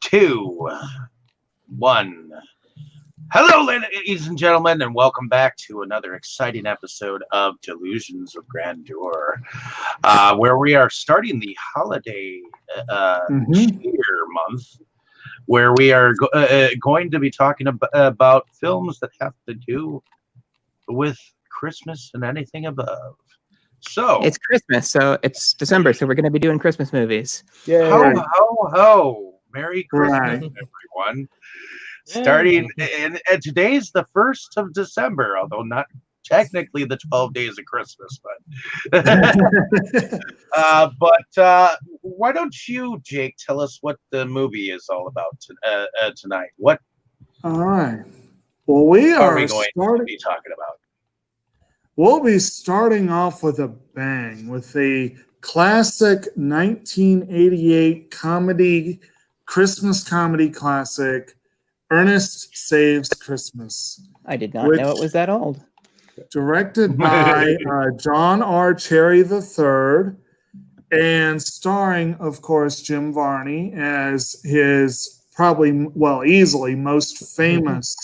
2, 1. Hello, ladies and gentlemen, and welcome back to another exciting episode of Delusions of Grandeur, where we are starting the holiday cheer month, where we are going to be talking about films that have to do with Christmas and anything above. So it's Christmas, so it's December, so we're going to be doing Christmas movies. Yay. Ho, ho, ho. Merry Christmas, everyone. Starting, and today's the 1st of December, although not technically the 12 days of Christmas, but why don't you, Jake, tell us what the movie is all about tonight? What? All right. Well, we are going to be talking about? We'll be starting off with a bang with the classic 1988 Christmas comedy classic, Ernest Saves Christmas. I did not know it was that old. Directed by John R. Cherry III and starring, of course, Jim Varney as his easily most famous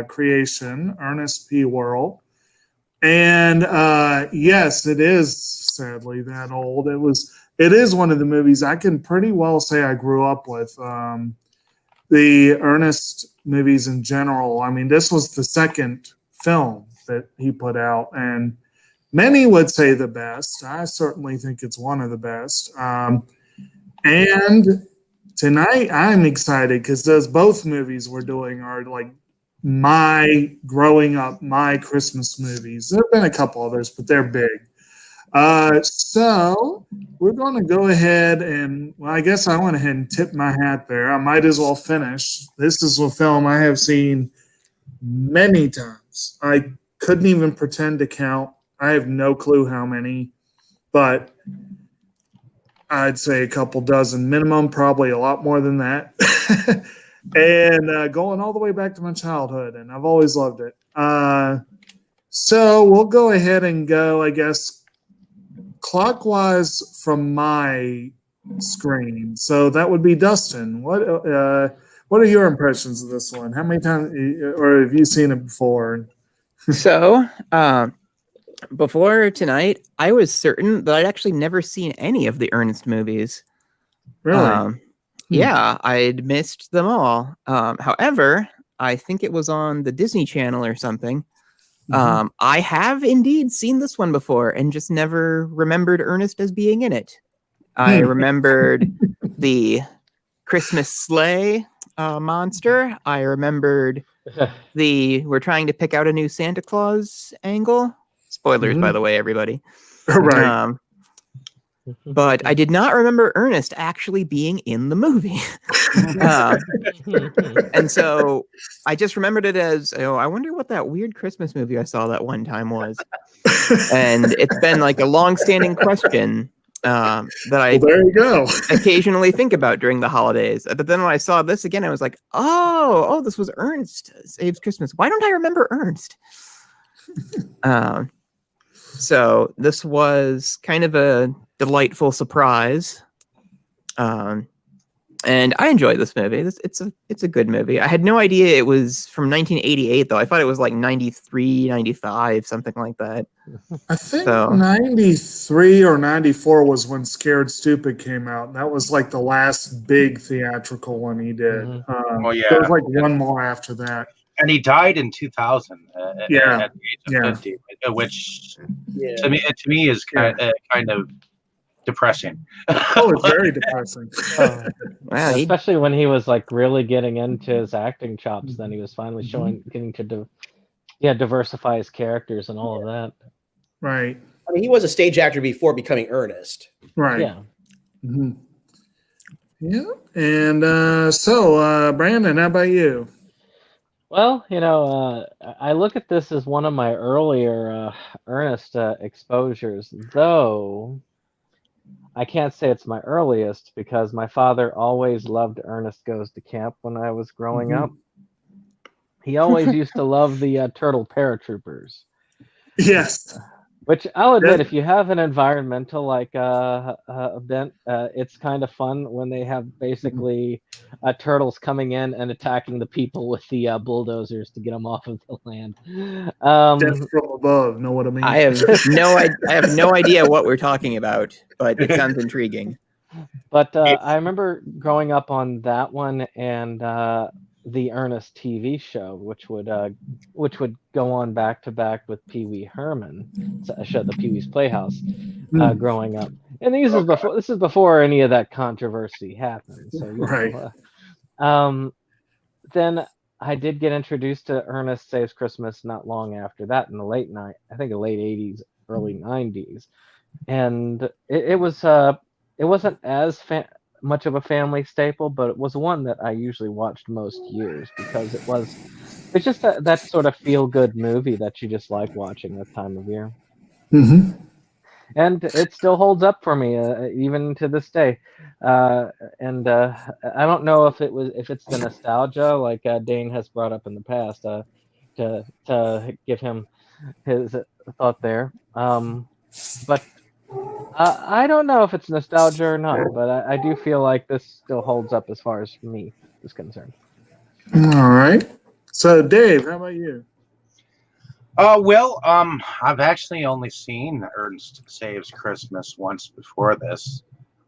creation, Ernest P. Worrell. And yes, it is sadly that old. It is one of the movies I can pretty well say I grew up with. The Ernest movies in general. I mean, this was the second film that he put out, and many would say the best. I certainly think it's one of the best. And tonight I'm excited because those both movies we're doing are like my growing up, my Christmas movies. There have been a couple others, but they're big. So we're going to go ahead and, well, I guess I went ahead and tipped my hat there. I might as well finish. This is a film I have seen many times. I couldn't even pretend to count. I have no clue how many, but I'd say a couple dozen minimum, probably a lot more than that. And going all the way back to my childhood, and I've always loved it. So we'll go ahead and go, I guess, clockwise from my screen. So that would be Dustin. What are your impressions of this one? How many times, or have you seen it before? So, before tonight, I was certain that I'd actually never seen any of the Ernest movies. Really? Yeah, I'd missed them all. However, I think it was on the Disney Channel or something. I have indeed seen this one before and just never remembered Ernest as being in it. I remembered the Christmas sleigh monster. I remembered we're trying to pick out a new Santa Claus angle. Spoilers, by the way, everybody. Right. But I did not remember Ernest actually being in the movie. And so I just remembered it as, I wonder what that weird Christmas movie I saw that one time was. And it's been like a long-standing question that I there you go. occasionally think about during the holidays. But then when I saw this again, I was like, oh, this was Ernest Saves Christmas. Why don't I remember Ernest? So this was kind of a delightful surprise. And I enjoyed this movie. It's a good movie. I had no idea it was from 1988, though. I thought it was like 93, 95, something like that. I think 93 or 94 was when Scared Stupid came out. That was like the last big theatrical one he did. Oh, yeah. There was like one more after that. And he died in 2000 at the age of 50, which to me is kind of depressing. Oh, it's very depressing. Wow, especially when he was like really getting into his acting chops. Then he was finally getting to diversify his characters and all of that. Right. I mean, he was a stage actor before becoming Ernest. Right. Yeah. Yeah. And so, Brandon, how about you? Well, I look at this as one of my earlier Ernest exposures, though I can't say it's my earliest because my father always loved Ernest Goes to Camp when I was growing up. He always used to love the Turtle Paratroopers. Yes. Which I'll admit, if you have an environmental like event, it's kind of fun when they have basically turtles coming in and attacking the people with the bulldozers to get them off of the land. Death from above. Know what I mean? I have no idea what we're talking about, but it sounds intriguing. But I remember growing up on that one and the Ernest TV show, which would go on back to back with Pee Wee Herman, a show, the Pee Wee's Playhouse, growing up. And this is before any of that controversy happened. So Right. then I did get introduced to Ernest Saves Christmas not long after that in the late 80s, early 90s, and it wasn't as much of a family staple, but it was one that I usually watched most years because it's just that sort of feel good movie that you just like watching this time of year. Mm-hmm. And it still holds up for me even to this day. And I don't know if it's the nostalgia like Dane has brought up in the past to give him his thought there. But I don't know if it's nostalgia or not, but I do feel like this still holds up as far as me is concerned. All right. So, Dave, how about you? Well, I've actually only seen Ernest Saves Christmas once before this,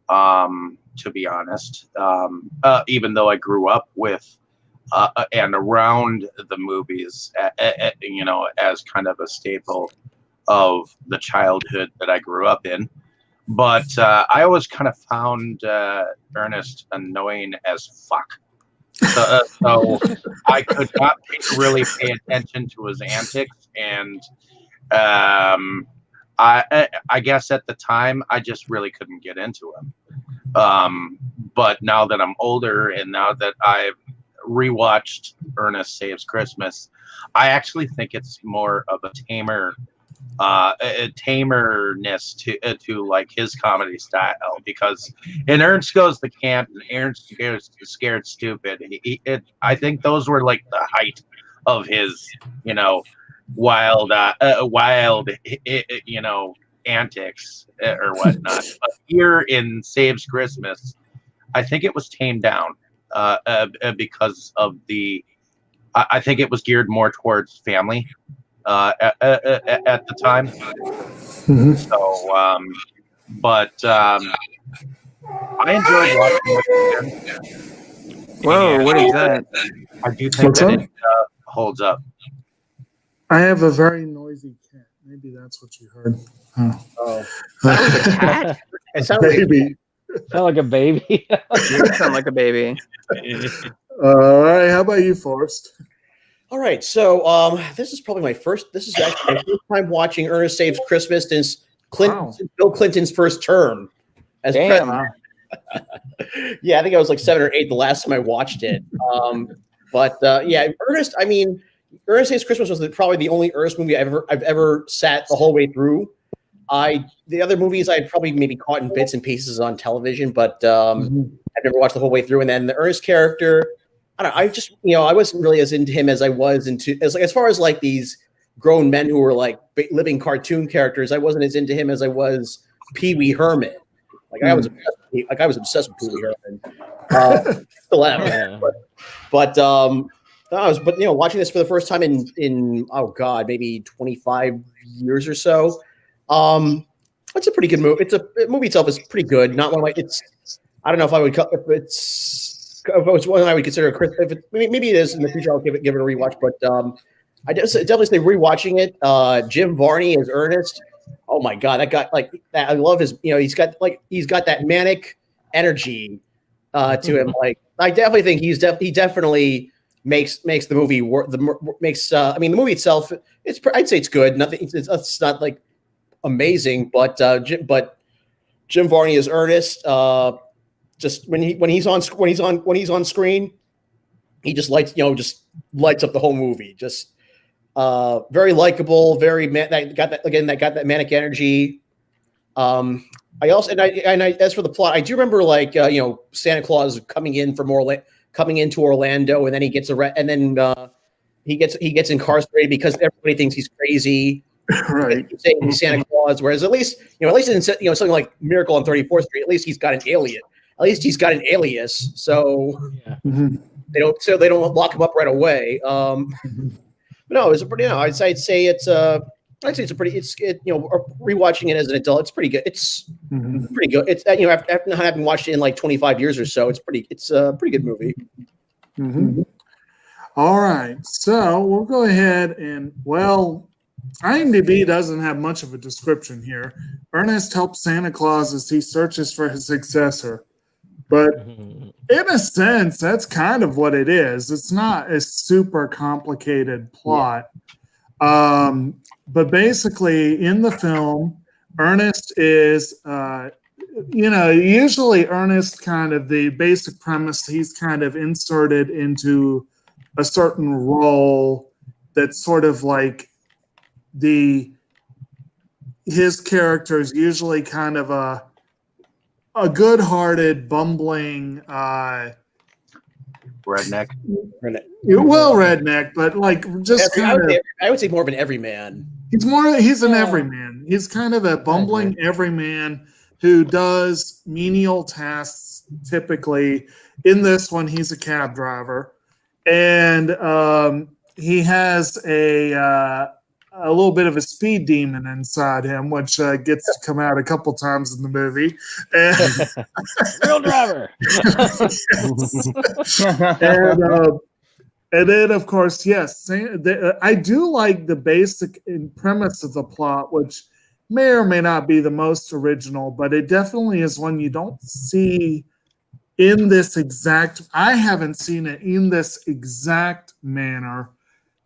to be honest. Even though I grew up with and around the movies, as kind of a staple of the childhood that I grew up in. But I always kind of found Ernest annoying as fuck. So I could not really pay attention to his antics, and I guess at the time I just really couldn't get into him. But now that I'm older and now that I've rewatched Ernest Saves Christmas, I actually think it's more of a tamerness to like his comedy style, because in Ernst Goes the Camp and Ernst Scared Stupid, I think those were like the height of his wild antics or whatnot. But here in Saves Christmas, I think it was tamed down because of I think it was geared more towards family at the time. Mm-hmm. So, but I enjoyed watching it again. Whoa, what is that? I do think What's that up? it holds up. I have a very noisy cat. Maybe that's what you heard. Oh, That was a cat? it sounds like Maybe. Sound like a baby. You sound like a baby. All right. How about you, Forrest? All right, so this is actually my first time watching Ernest Saves Christmas since Bill Clinton's first term as president. Yeah, I think I was like 7 or 8 the last time I watched it. But Ernest. I mean, Ernest Saves Christmas was probably the only Ernest movie I've ever sat the whole way through. The other movies I'd probably maybe caught in bits and pieces on television, but I've never watched the whole way through. And then the Ernest character, I wasn't really as into him as I was as far as like these grown men who were like living cartoon characters. I wasn't as into him as I was Pee Wee Herman. I was obsessed with Pee Wee Herman. Still am. Yeah. But watching this for the first time in maybe 25 years or so. It's a pretty good movie. The movie itself is pretty good. Not one of my. I don't know if I would. If it was one I would consider maybe it is in the future. I'll give it a rewatch. But I definitely say rewatching it. Jim Varney as Ernest. Oh my god, that guy! Like I love his. He's got that manic energy to him. Like I definitely think he definitely makes the movie work. The movie itself. I'd say it's good. Nothing. It's not like amazing, but Jim Varney as Ernest. Just when he's on screen, he just lights up the whole movie. Just very likable, very got that manic energy. I also as for the plot, I do remember Santa Claus coming into Orlando, and then he gets he gets incarcerated because everybody thinks he's crazy. Right. saying he's Santa Claus, whereas at least in something like Miracle on 34th Street, at least he's got an alias. At least he's got an alias, so Yeah. Mhm. they don't lock him up right away. But no, it's a pretty. I'd say it's a pretty. Rewatching it as an adult, it's pretty good. It's Mhm. pretty good. It's after not having watched it in like 25 years or so, it's a pretty good movie. Mhm. All right, so we'll go ahead and IMDb doesn't have much of a description here. Ernest helps Santa Claus as he searches for his successor. But Mhm. in a sense, that's kind of what it is. It's not a super complicated plot. But basically, in the film, Ernest is, usually Ernest kind of the basic premise, he's kind of inserted into a certain role that's sort of like his character is usually kind of a good-hearted, bumbling, Redneck. redneck, but like just kind of. I would say more of an everyman. He's an everyman. He's kind of a bumbling everyman who does menial tasks typically. In this one, he's a cab driver, and he has a little bit of a speed demon inside him, which gets to come out a couple times in the movie. Real driver. And then, of course, yes, I do like the basic premise of the plot, which may or may not be the most original, but it definitely is one you don't see in this exact. I haven't seen it in this exact manner.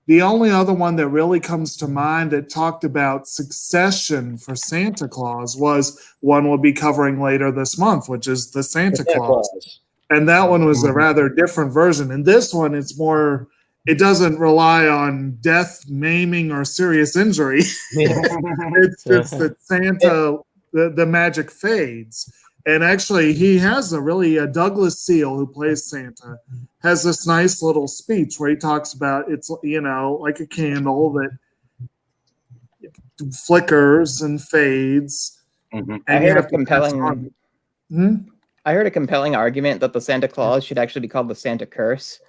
The only other one that really comes to mind that talked about succession for Santa Claus was one we'll be covering later this month, which is the Santa Claus. And that one was a rather different version. And this one, it's more, it doesn't rely on death, maiming, or serious injury. It's that Santa, the magic fades. And actually, he has Douglas Seal, who plays Santa, has this nice little speech where he talks about it's, like a candle that flickers and fades. Mm-hmm. And I heard a compelling argument that the Santa Claus should actually be called the Santa Curse.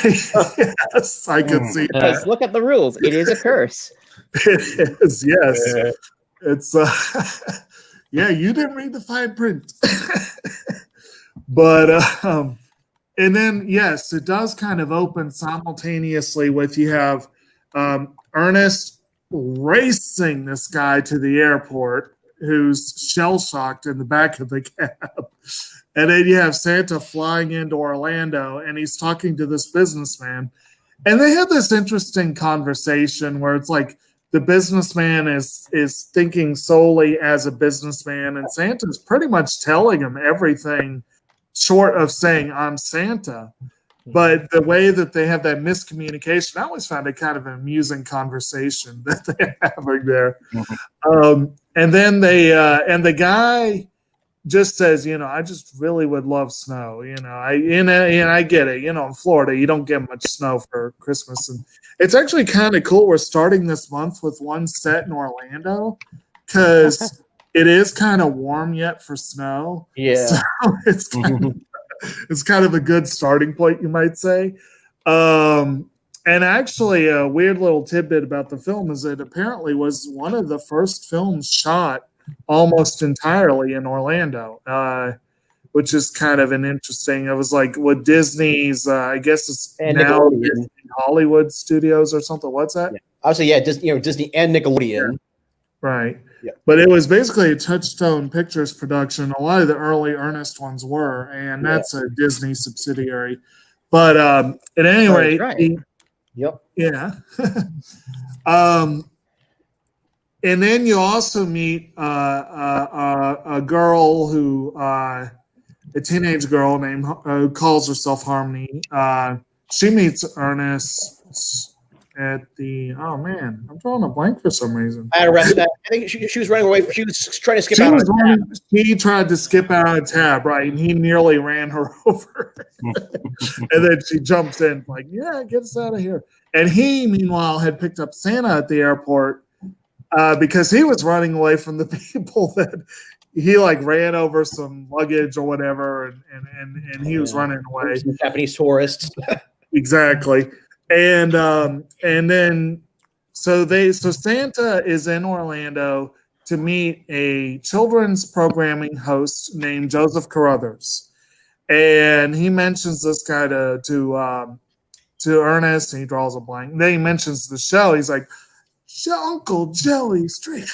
Yes, I can see that. Because look at the rules. It is a curse. It is, yes. It's yeah, you didn't read the fine print. But and then yes, it does kind of open simultaneously with you have Ernest racing this guy to the airport who's shell-shocked in the back of the cab. And then you have Santa flying into Orlando and he's talking to this businessman. And they have this interesting conversation where it's like the businessman is thinking solely as a businessman, and Santa's pretty much telling him everything short of saying, I'm Santa. But the way that they have that miscommunication, I always found it kind of an amusing conversation that they're having there. And then and the guy just says, I just really would love snow. I get it. In Florida, you don't get much snow for Christmas, and it's actually kind of cool. We're starting this month with one set in Orlando because it is kind of warm yet for snow. Yeah, so it's kind of a good starting point, you might say. And actually, a weird little tidbit about the film is it apparently was one of the first films shot almost entirely in Orlando, which is kind of an interesting. It was like with Disney's, I guess it's and now Disney Hollywood Studios or something. What's that? Yeah. Obviously, yeah, Disney and Nickelodeon. Right. Yeah. But it was basically a Touchstone Pictures production. A lot of the early Ernest ones were, and that's a Disney subsidiary. But at any rate, right. Yep. Yeah. And then you also meet a girl a teenage girl named who calls herself Harmony. She meets Ernest at I'm drawing a blank for some reason. I think she was running away. She was trying to skip out. She tried to skip out of tab, right? And he nearly ran her over. And then she jumps in, like, yeah, get us out of here. And he, meanwhile, had picked up Santa at the airport. because he was running away from the people that he like ran over some luggage or whatever, and he was running away. Some Japanese tourists. Exactly. And then so Santa is in Orlando to meet a children's programming host named Joseph Carruthers. And he mentions this guy to Ernest, and he draws a blank. Then he mentions the show. He's like, Uncle Jelly Street.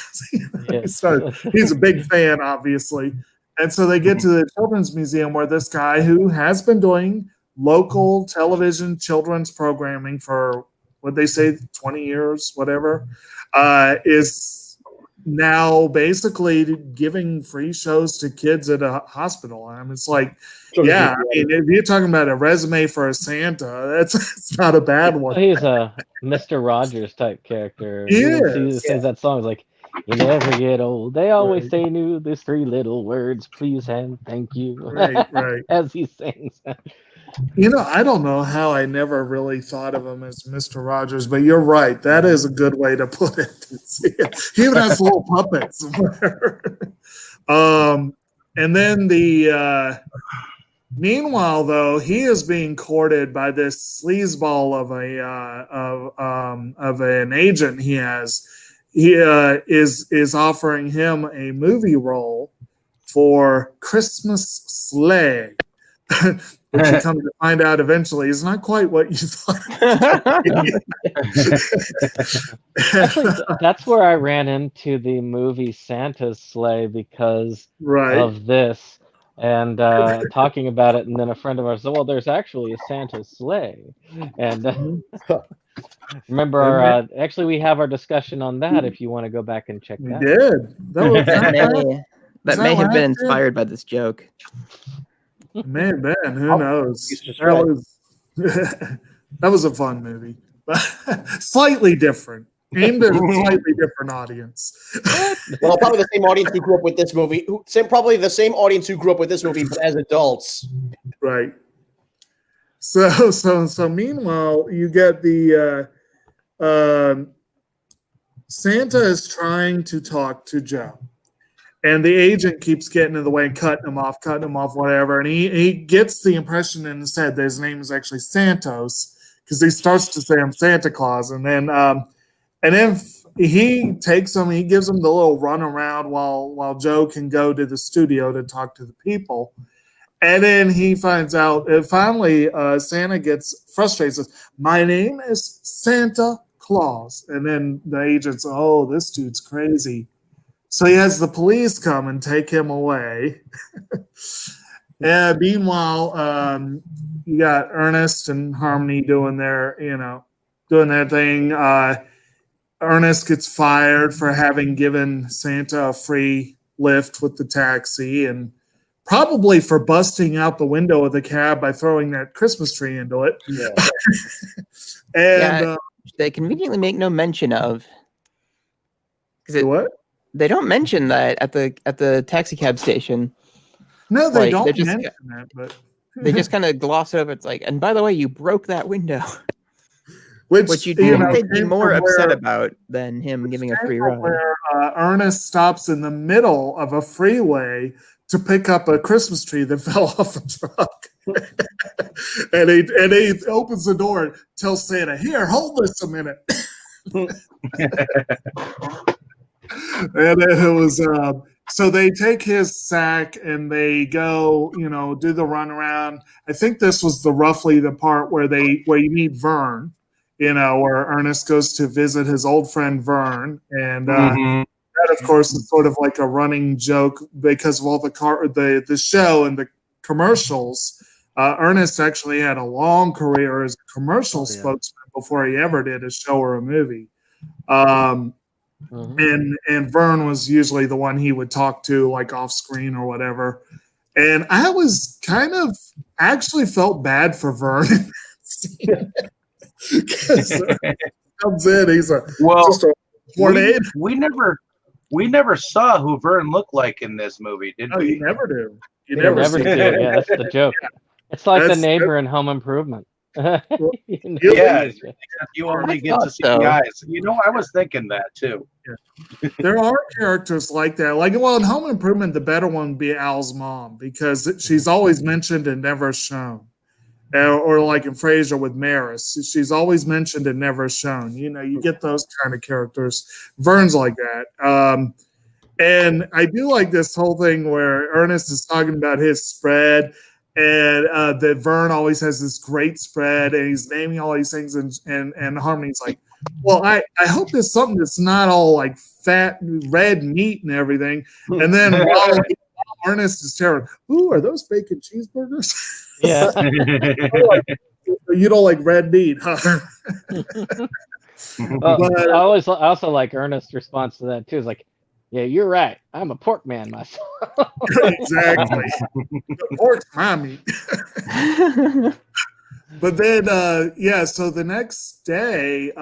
So he's a big fan, obviously. And so they get to the Children's Museum where this guy who has been doing local television children's programming for, what they say, 20 years, whatever, is now basically giving free shows to kids at a hospital. I mean, it's like, yeah, I mean, if you're talking about a resume for a Santa, it's not a bad one. He's a Mr. Rogers type character. He sings that song. It's like, you never get old. They always say new. There's 3 little words, please and thank you. Right. As he sings. I don't know how I never really thought of him as Mr. Rogers, but you're right. That is a good way to put it. He even has little puppets. And then meanwhile, though, he is being courted by this sleazeball of an agent he has. He is offering him a movie role for Christmas Sleigh. Which you come to find out eventually is not quite what you thought. Actually, that's where I ran into the movie Santa's Sleigh because of this, and talking about it. And then a friend of ours said, well, there's actually a Santa's Sleigh. And remember, actually, we have our discussion on that if you want to go back and check that. We did. That may have been inspired by this joke. Man, who knows? That was a fun movie, but slightly different, aimed at a slightly different audience. Well, probably the same audience who grew up with this movie. Probably the same audience who grew up with this movie, but as adults. Right. So meanwhile, you get the Santa is trying to talk to Joe. And the agent keeps getting in the way and cutting him off, whatever. And he gets the impression in his head that his name is actually Santos because he starts to say, I'm Santa Claus. And then he takes him, he gives him the little run around while Joe can go to the studio to talk to the people. And then he finds out, and finally Santa gets frustrated, says, my name is Santa Claus. And then the agent's, oh, this dude's crazy. So he has the police come and take him away. And meanwhile, you got Ernest and Harmony doing their thing. Ernest gets fired for having given Santa a free lift with the taxi and probably for busting out the window of the cab by throwing that Christmas tree into it. Yeah. They conveniently make no mention of. What? They don't mention that at the taxi cab station. No, they don't mention that, but they just kind of gloss over. It's like, and by the way, you broke that window. Which you think they'd be more upset about than him giving a free ride. Where Ernest stops in the middle of a freeway to pick up a Christmas tree that fell off a truck. and he opens the door and tells Santa, here, hold this a minute. And it was so they take his sack and they go, do the runaround. I think this was roughly the part where you meet Vern, where Ernest goes to visit his old friend Vern, and that, of course, is sort of like a running joke because of all the show and the commercials. Ernest actually had a long career as a commercial spokesman before he ever did a show or a movie. And Vern was usually the one he would talk to, like off screen or whatever. And I was kind of actually felt bad for Vern. Because comes in, he's just a tornado. We never saw who Vern looked like in this movie, did we? You never do. You never do. Yeah, that's the joke. It's like the neighbor in Home Improvement. Yeah, you only get to see so. the eyes. You know, I was thinking that too. There are characters like that. Like, well, in Home Improvement, the better one would be Al's mom because she's always mentioned and never shown. Or like in Frasier with Maris, she's always mentioned and never shown. You know, you get those kind of characters. Vern's like that. And I do like this whole thing where Ernest is talking about his spread and that Vern always has this great spread and he's naming all these things and Harmony's like, well, I hope there's something that's not all like fat red meat and everything. And then while Ernest is terrible, ooh, are those bacon cheeseburgers? Yeah. You don't like red meat, huh? I also like Ernest's response to that too. Is like, yeah, you're right. I'm a pork man myself. Exactly. The pork's my meat. But then, so the next day,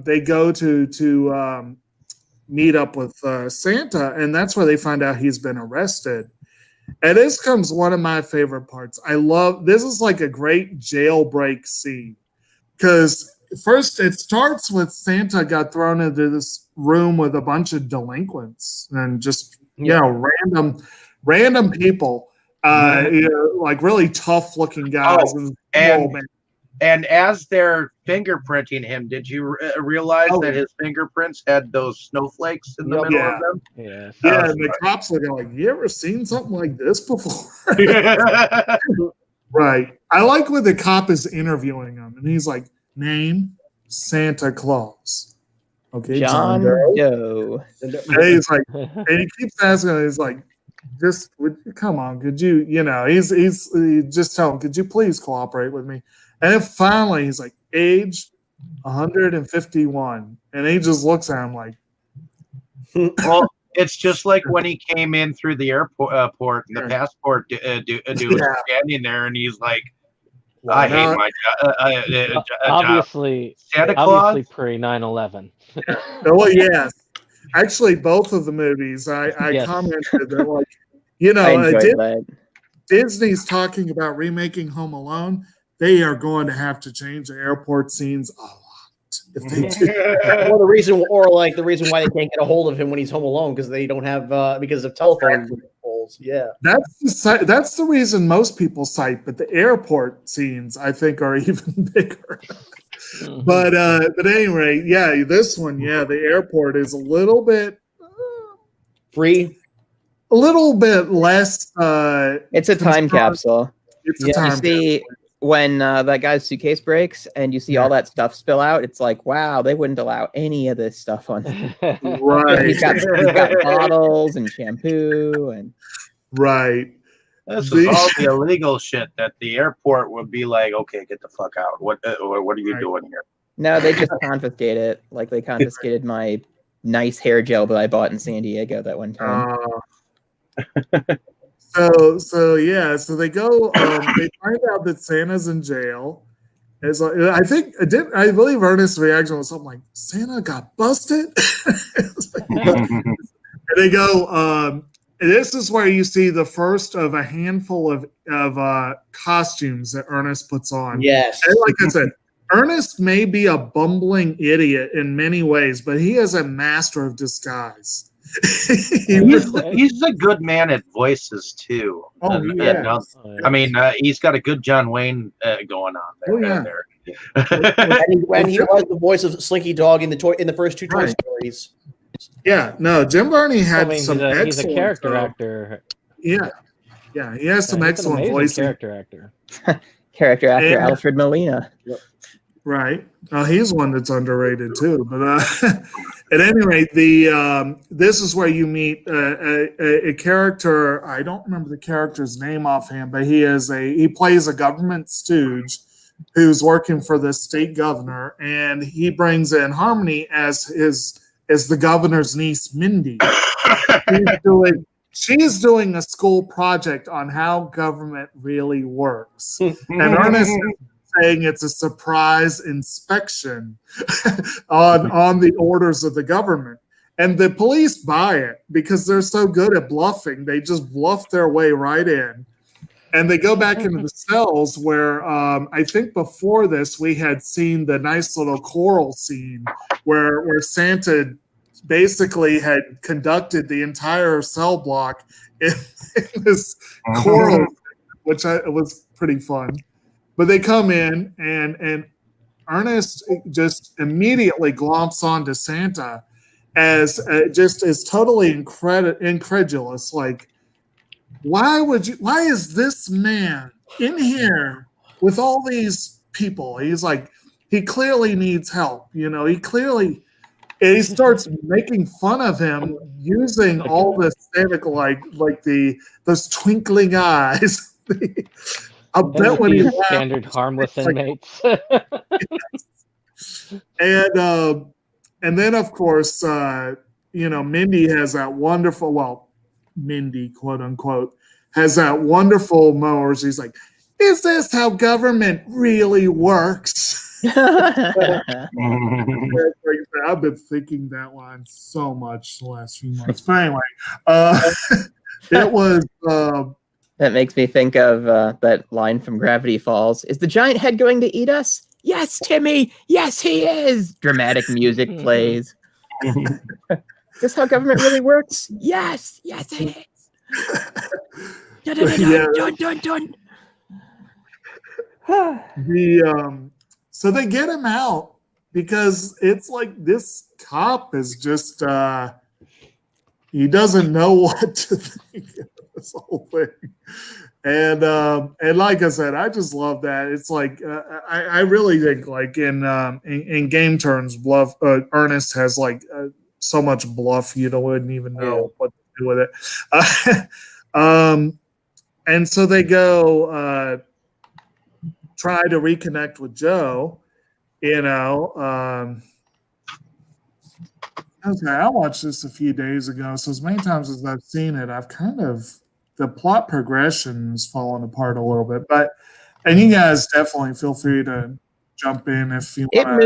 they go to meet up with Santa, and that's where they find out he's been arrested. And this comes one of my favorite parts. This is like a great jailbreak scene because first it starts with Santa got thrown into this room with a bunch of delinquents and just random people, like really tough looking guys. And as they're fingerprinting him, did you realize that his fingerprints had those snowflakes in the middle of them? Yes. Yeah, and the cops looking like, you ever seen something like this before? Right. I like when the cop is interviewing him, and he's like, name Santa Claus. Okay, John Doe. And he's like, and he keeps asking him, he's like, come on, could you, he's just tell him, could you please cooperate with me? And then finally he's like, age 151. And he just looks at him like, well, it's just like when he came in through the airport and the passport dude was standing there and he's like, I hate my job. Obviously Santa Claus? Obviously pre 9/11. Well, yes. Actually, both of the movies, I commented that, like, I enjoyed that. Disney's talking about remaking Home Alone. They are going to have to change the airport scenes a lot if they do. Or the reason why they can't get a hold of him when he's home alone because they don't have because of telephone poles. Yeah, that's the reason most people cite, but the airport scenes I think are even bigger. But anyway, this one, the airport is a little bit free, a little bit less. It's a time capsule. It's a time capsule. When that guy's suitcase breaks and you see all that stuff spill out, it's like, wow, they wouldn't allow any of this stuff on. Right. He's got bottles and shampoo and. Right. This is all the illegal shit that the airport would be like, okay, get the fuck out. What are you doing here? No, they just confiscate it. Like they confiscated my nice hair gel that I bought in San Diego that one time. So they go. They find out that Santa's in jail. It's like, I believe Ernest's reaction was something like, "Santa got busted." And they go. This is where you see the first of a handful of costumes that Ernest puts on. Yes, and like I said, Ernest may be a bumbling idiot in many ways, but he is a master of disguise. He's a good man at voices too. I mean, he's got a good John Wayne going on there. when he was the voice of Slinky Dog in the first two Toy Stories. Yeah, no, Jim Varney had some excellent. He's a character actor. Yeah, he has some excellent voices. Character actor. Character actor Alfred Molina. Right. He's one that's underrated too. But at any rate, this is where you meet a character. I don't remember the character's name offhand, but he plays a government stooge who's working for the state governor, and he brings in Harmony as the governor's niece, Mindy. She's doing a school project on how government really works, and Ernest saying it's a surprise inspection on the orders of the government. And the police buy it because they're so good at bluffing. They just bluff their way right in. And they go back into the cells where I think before this we had seen the nice little choral scene where Santa basically had conducted the entire cell block in this choral, which was pretty fun. But they come in and Ernest just immediately glomps onto Santa as just is totally incredulous, like, why is this man in here with all these people? He's like, he clearly needs help, and he starts making fun of him using all this static, like those twinkling eyes. I bet when he laughs, standard harmless inmates. And then of course, Mindy has that wonderful, Mindy, quote unquote, has that wonderful moment where she's like, "Is this how government really works?" I've been thinking that line so much the last few months. But anyway, it was. That makes me think of that line from Gravity Falls. Is the giant head going to eat us? Yes, Timmy. Yes, he is. Dramatic music plays. Is this how government really works? Yes. Yes, it is. Dun, dun, dun, dun, dun. So they get him out because it's like this cop is just he doesn't know what to think of this whole thing. And like I said, I just love that. It's like I really think, like, in game terms, bluff Ernest has like so much bluff you wouldn't even know what to do with it. And so they go try to reconnect with Joe. Okay, I watched this a few days ago, so as many times as I've seen it, I've kind of, the plot progression has fallen apart a little bit. And you guys definitely feel free to jump in if you want.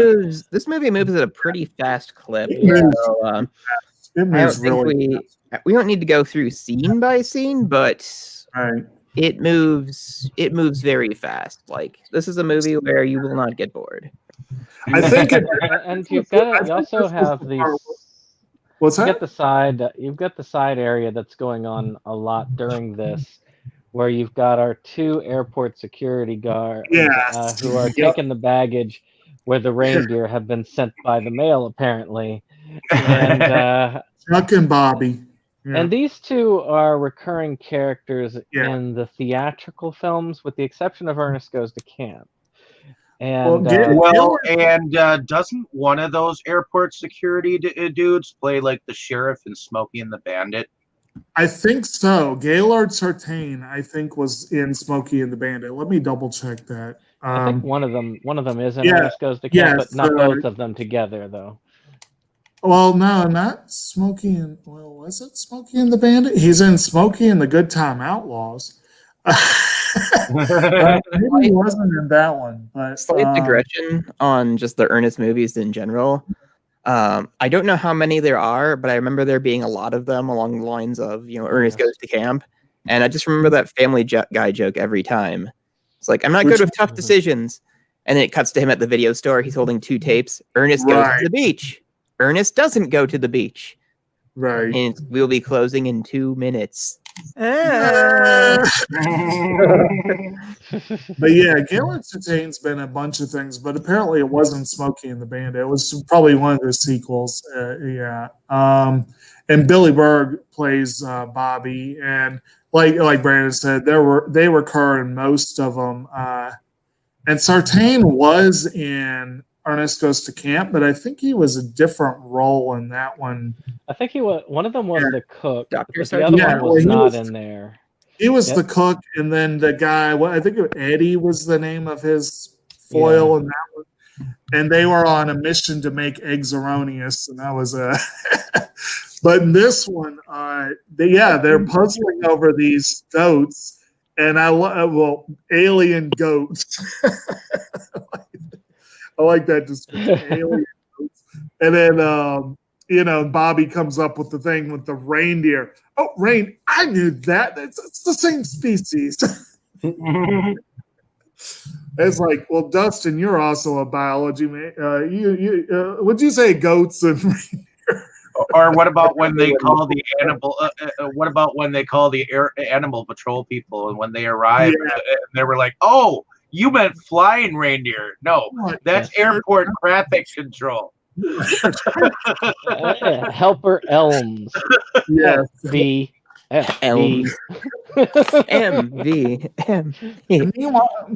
This movie moves at a pretty fast clip. It moves, So, it moves really fast. we don't need to go through scene by scene, but Right. it moves very fast. Like, this is a movie where you will not get bored. I think and you also have these. What's that? You've got the side area that's going on a lot during this, where you've got our two airport security guards who are taking the baggage, where the reindeer have been sent by the mail apparently, and Chuck and Bobby. Yeah. And these two are recurring characters in the theatrical films, with the exception of Ernest Goes to Camp. And doesn't one of those airport security dudes play like the sheriff in Smokey and the Bandit? I think so. Gaylord Sartain, I think, was in Smokey and the Bandit. Let me double check that. I think one of them is in Ernest Goes to Camp, but not both of them together, though. Well, no, not Smokey and, was it Smokey and the Bandit? He's in Smokey and the Good Time Outlaws. Maybe he wasn't in that one, but slight digression on just the Ernest movies in general. I don't know how many there are, but I remember there being a lot of them along the lines of, Ernest Goes to Camp, and I just remember that Family Guy joke every time. It's like, I'm not good with tough decisions, and then it cuts to him at the video store. He's holding two tapes. Ernest goes to the beach. Ernest doesn't go to the beach. Right. And we'll be closing in 2 minutes. But yeah, Gaylord Sartain's been a bunch of things, but apparently it wasn't Smokey and the Bandit. It was probably one of the sequels. And Billy Berg plays Bobby, and like Brandon said, they recur in most of them. And Sartain was in Ernest Goes to Camp, but I think he was a different role in that one. I think he was. One of them was the cook. Dr. The other one was not in there. He was the cook, and then the guy. I think Eddie was the name of his foil in that one. And they were on a mission to make eggs erroneous, and that was a. But in this one, they're puzzling over these goats, and alien goats. I like that description. Alien goats. And then Bobby comes up with the thing with the reindeer. Oh, I knew that. It's the same species. It's like, well, Dustin, you're also a biology man. Would you say goats and Or what about when they call the animal? What about when they call the animal patrol people, and when they arrive, they were like, "Oh, you meant flying reindeer? No, that's airport traffic control." Helper Elms. Yes. Elms. MV.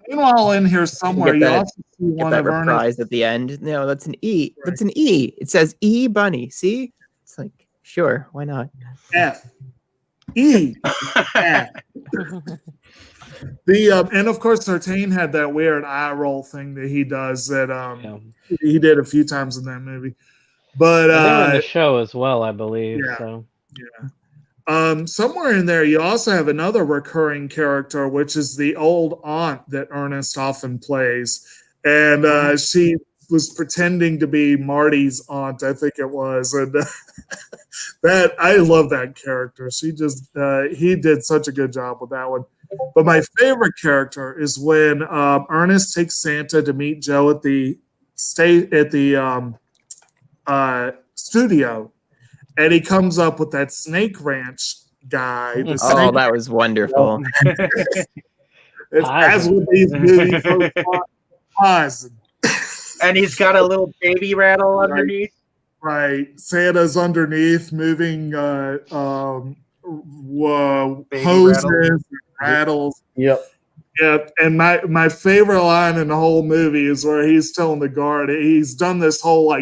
Meanwhile, in here somewhere, Get you that- also see Get one that of Ernest. reprise at the end. No, that's an E. That's an E. It says E Bunny. See? It's like, sure, why not? F. E. F. And of course, Sartain had that weird eye roll thing that he does that he did a few times in that movie. But they were in the show as well, I believe. Yeah. So. Somewhere in there, you also have another recurring character, which is the old aunt that Ernest often plays. And she was pretending to be Marty's aunt, I think it was. And that I love that character. He did such a good job with that one. But my favorite character is when Ernest takes Santa to meet Joe at the studio. And he comes up with that Snake Ranch guy. Oh, that was wonderful. As with these movie folks, and he's got a little baby rattle underneath. Right, Santa's underneath, moving hoses, and rattles. Yep. And my favorite line in the whole movie is where he's telling the guard he's done this whole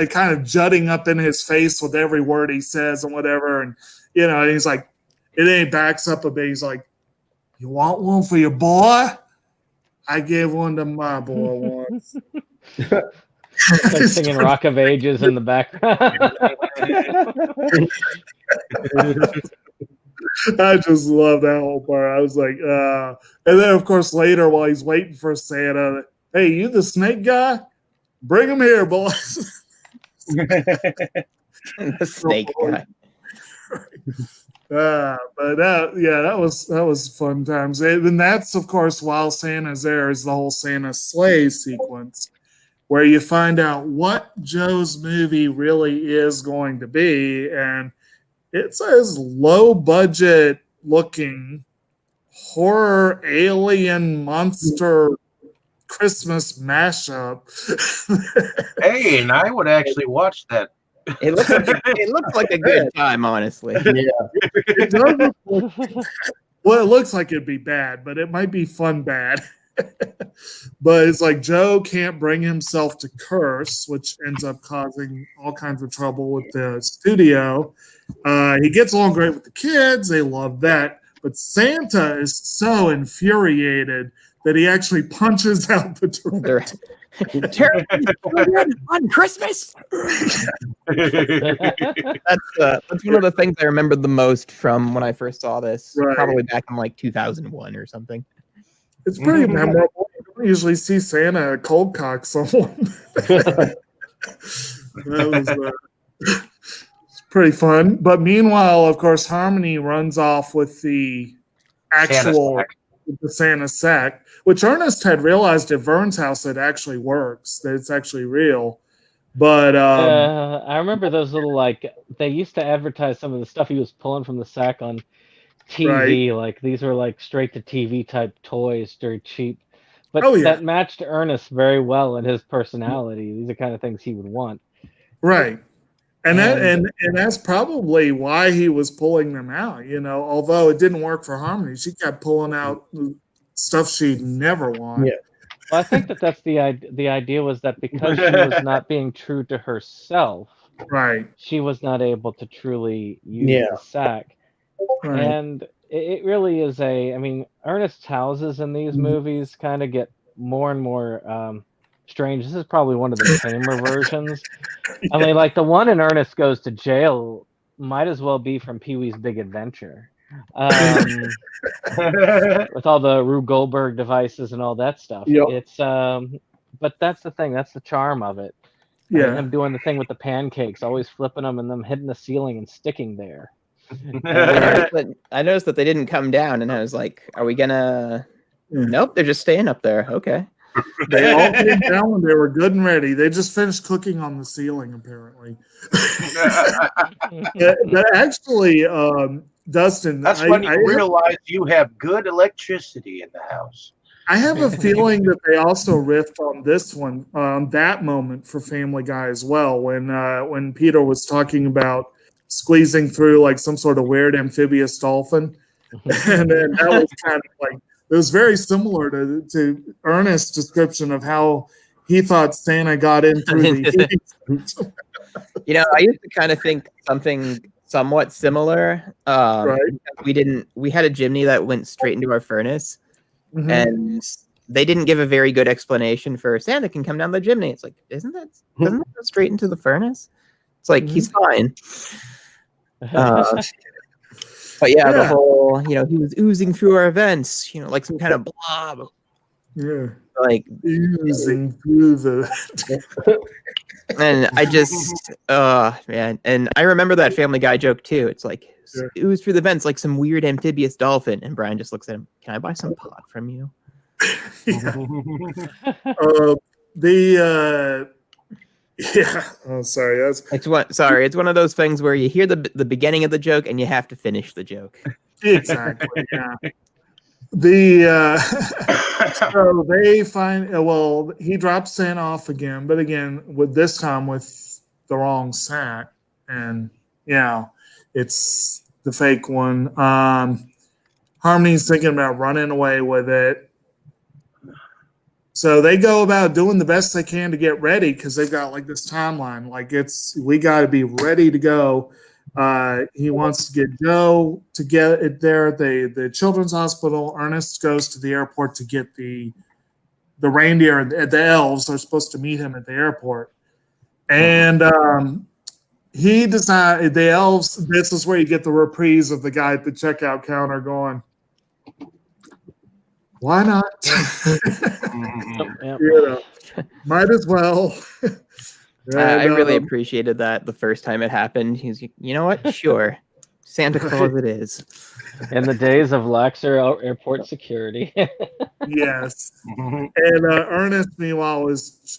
kind of jutting up in his face with every word he says and whatever. And, he's like, and then he backs up a bit. He's like, "You want one for your boy? I gave one to my boy once." Like singing Rock of Ages in the background. I just love that whole part. I was like, and then of course later while he's waiting for Santa, "Hey, you the snake guy? Bring him here, boys." The snake guy. But that was fun times. And that's of course while Santa's there is the whole Santa sleigh sequence, where you find out what Joe's movie really is going to be, and it's this low budget looking horror alien monster Christmas mashup. Hey, and I would actually watch that. It looks like a good time, honestly. It does well, it looks like it'd be bad, but it might be fun bad. But it's like Joe can't bring himself to curse, which ends up causing all kinds of trouble with the studio. He gets along great with the kids. They love that. But Santa is so infuriated that he actually punches out the director. On Christmas. That's one of the things I remember the most from when I first saw this, probably back in like 2001 or something. It's pretty memorable. You don't usually see Santa cold cock someone. It's pretty fun. But meanwhile, of course, Harmony runs off with the actual Santa sack, which Ernest had realized at Vern's house it actually works, that it's actually real. But I remember those little they used to advertise some of the stuff he was pulling from the sack on TV. Right. Like these were like straight to TV type toys, very cheap. But that matched Ernest very well in his personality. These are kind of things he would want. Right. And that's probably why he was pulling them out, although it didn't work for Harmony. She kept pulling out stuff she'd never want. Yeah. Well, I think that's the idea was that because she was not being true to herself, right, she was not able to truly use the sack. Right. And it really is Ernest's houses in these movies kind of get more and more strange. This is probably one of the tamer versions. I mean, like the one in Ernest Goes to Jail might as well be from Pee-wee's Big Adventure. With all the Rube Goldberg devices and all that stuff. Yep. It's but that's the thing, that's the charm of it. Yeah. Him doing the thing with the pancakes, always flipping them and them hitting the ceiling and sticking there. I noticed that they didn't come down, and I was like, "Are we gonna?" Yeah. Nope, they're just staying up there. Okay. They all came down when they were good and ready. They just finished cooking on the ceiling, apparently. But actually, Dustin, That's when you realize you have good electricity in the house. I have a feeling that they also riffed on this one, that moment for Family Guy as well, when Peter was talking about squeezing through like some sort of weird amphibious dolphin, and then that was kind of like it was very similar to Ernest's description of how he thought Santa got in through the heat. I used to kind of think something somewhat similar. Right. We had a chimney that went straight into our furnace. Mhm. And they didn't give a very good explanation for Santa can come down the chimney. It's like, doesn't that go straight into the furnace? It's like, he's fine. But yeah, the whole, he was oozing through our vents, like some kind of blob. Yeah. Like oozing through the and I just man. And I remember that Family Guy joke too. It's like ooze through the vents like some weird amphibious dolphin. And Brian just looks at him. Can I buy some pot from you? Oh, sorry. It's one of those things where you hear the beginning of the joke and you have to finish the joke. Exactly. Yeah. So they find he drops Santa off again, but again with this time with the wrong sack, and it's the fake one. Harmony's thinking about running away with it. So they go about doing the best they can to get ready because they've got like this timeline. Like we got to be ready to go. He wants to get Joe to get it there at the children's hospital. Ernest goes to the airport to get the reindeer. The elves are supposed to meet him at the airport, and he decided the elves. This is where you get the reprise of the guy at the checkout counter going, "Why not? Might as well." I really appreciated that the first time it happened. He's like, you know what? Sure. Santa Claus it is. In the days of laxer airport security. Yes. And Ernest, meanwhile, is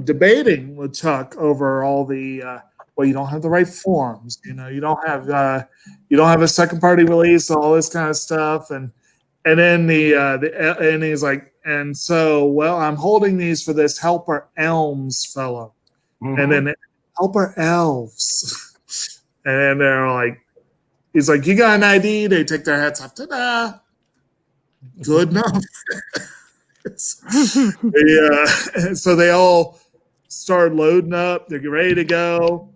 debating with Chuck over all the you don't have the right forms. You don't have a second party release, all this kind of stuff, and then and he's like, and so, I'm holding these for this Helper Elms fellow. And then Helper Elves. And they're like, he's like, you got an ID? They take their hats off. Ta-da! Good enough. So they all start loading up. They're ready to go.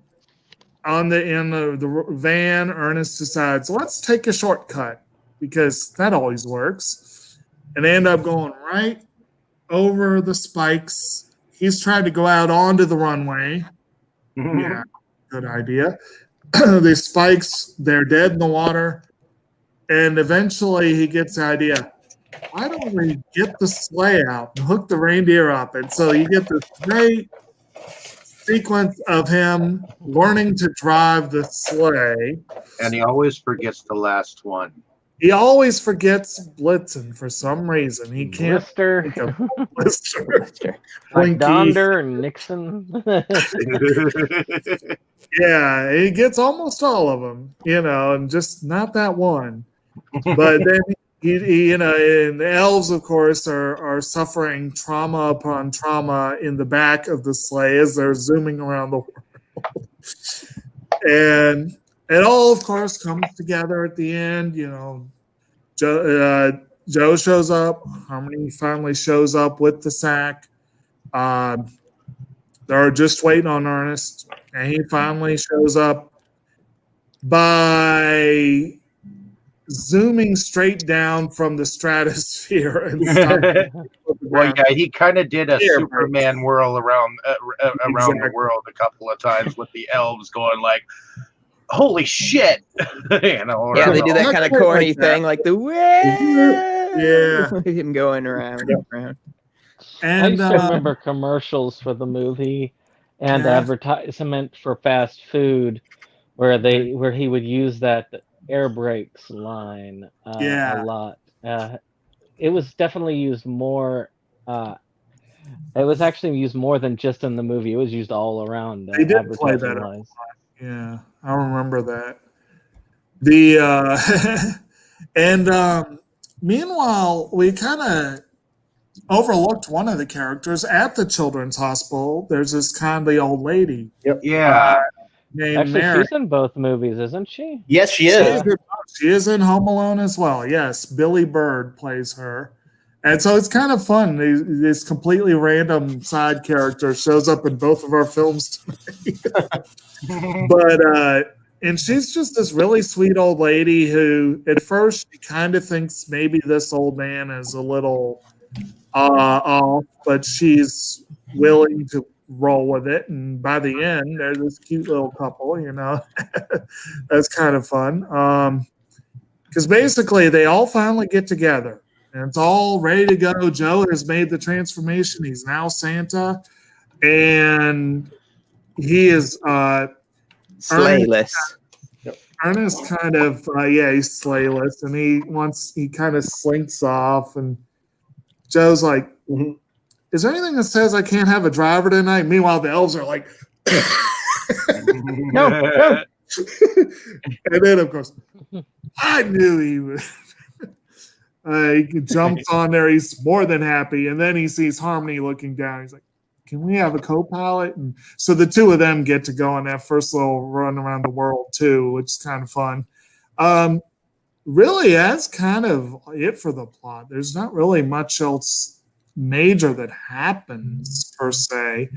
In the van, Ernest decides, let's take a shortcut because that always works. And they end up going right over the spikes. He's trying to go out onto the runway. Yeah, good idea. The spikes, they're dead in the water. And eventually he gets the idea, why don't we get the sleigh out and hook the reindeer up? And so you get this great sequence of him learning to drive the sleigh. And he always forgets the last one. He always forgets Blitzen for some reason. He can't Blister. Like Donder and Nixon. Yeah, he gets almost all of them, and just not that one. But then and the elves, of course, are suffering trauma upon trauma in the back of the sleigh as they're zooming around the world. And it all, of course, comes together at the end. Joe shows up. Harmony finally shows up with the sack. They're just waiting on Ernest, and he finally shows up by zooming straight down from the stratosphere and Well, yeah, he kind of did a Superman whirl around the world a couple of times with the elves going like, "Holy shit!" Yeah, they do that kind of corny thing, like the him going around. And I used to remember commercials for the movie and advertisement for fast food where he would use that air brakes line Yeah. a lot. It was definitely used more. It was actually used more than just in the movie. It was used all around They did play that. advertising wise. Yeah, I remember that. The and meanwhile, we kind of overlooked one of the characters at the children's hospital. There's this kindly old lady Yeah. named Actually, Mary. she's in both movies, isn't she? Yes, she is. She is in Home Alone as well. Yes, Billy Bird plays her. And so it's kind of fun. This completely random side character shows up in both of our films tonight. But and she's just this really sweet old lady who at first she kind of thinks maybe this old man is a little off, but she's willing to roll with it. And by the end, they're this cute little couple, you know. That's kind of fun. Because basically they all finally get together. And it's all ready to go. Joe has made the transformation. He's now Santa. And he is Slayless. Ernest kind of he's slayless, and he kind of slinks off, and Joe's like, is there anything that says I can't have a driver tonight? Meanwhile, the elves are like, no. And then of course, I knew he would. He jumps on there. He's more than happy. And then he sees Harmony looking down. He's like, can we have a co-pilot? And so the two of them get to go on that first little run around the world too, which is kind of fun. Really, that's kind of it for the plot. There's not really much else major that happens per se.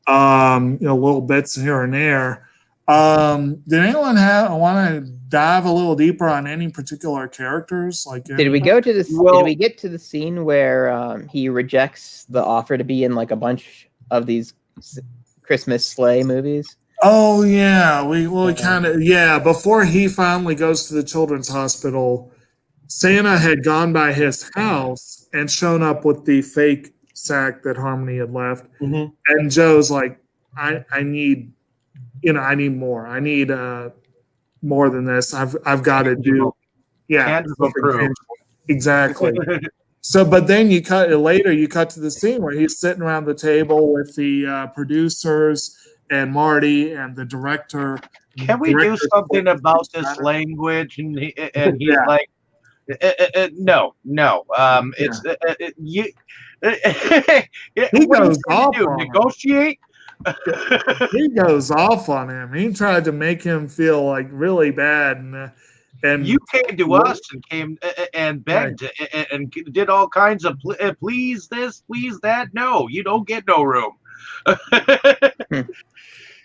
Little bits here and there. Did anyone want to dive a little deeper on any particular characters? Did we go to this? Did we get to the scene where he rejects the offer to be in like a bunch of these Christmas sleigh movies? Oh yeah, we kind of Before he finally goes to the children's hospital, Santa had gone by his house and shown up with the fake sack that Harmony had left, and Joe's like, I need more. I need more than this. I've got to do something exactly. So, but then you cut to the scene where he's sitting around the table with the producers and Marty and the director. Can we do something about this language? And he's like, no. It's you. He goes off on negotiate. He goes off on him. He tried to make him feel like really bad, and you came to us and came and begged and did all kinds of please this, please that. No, you don't get no room.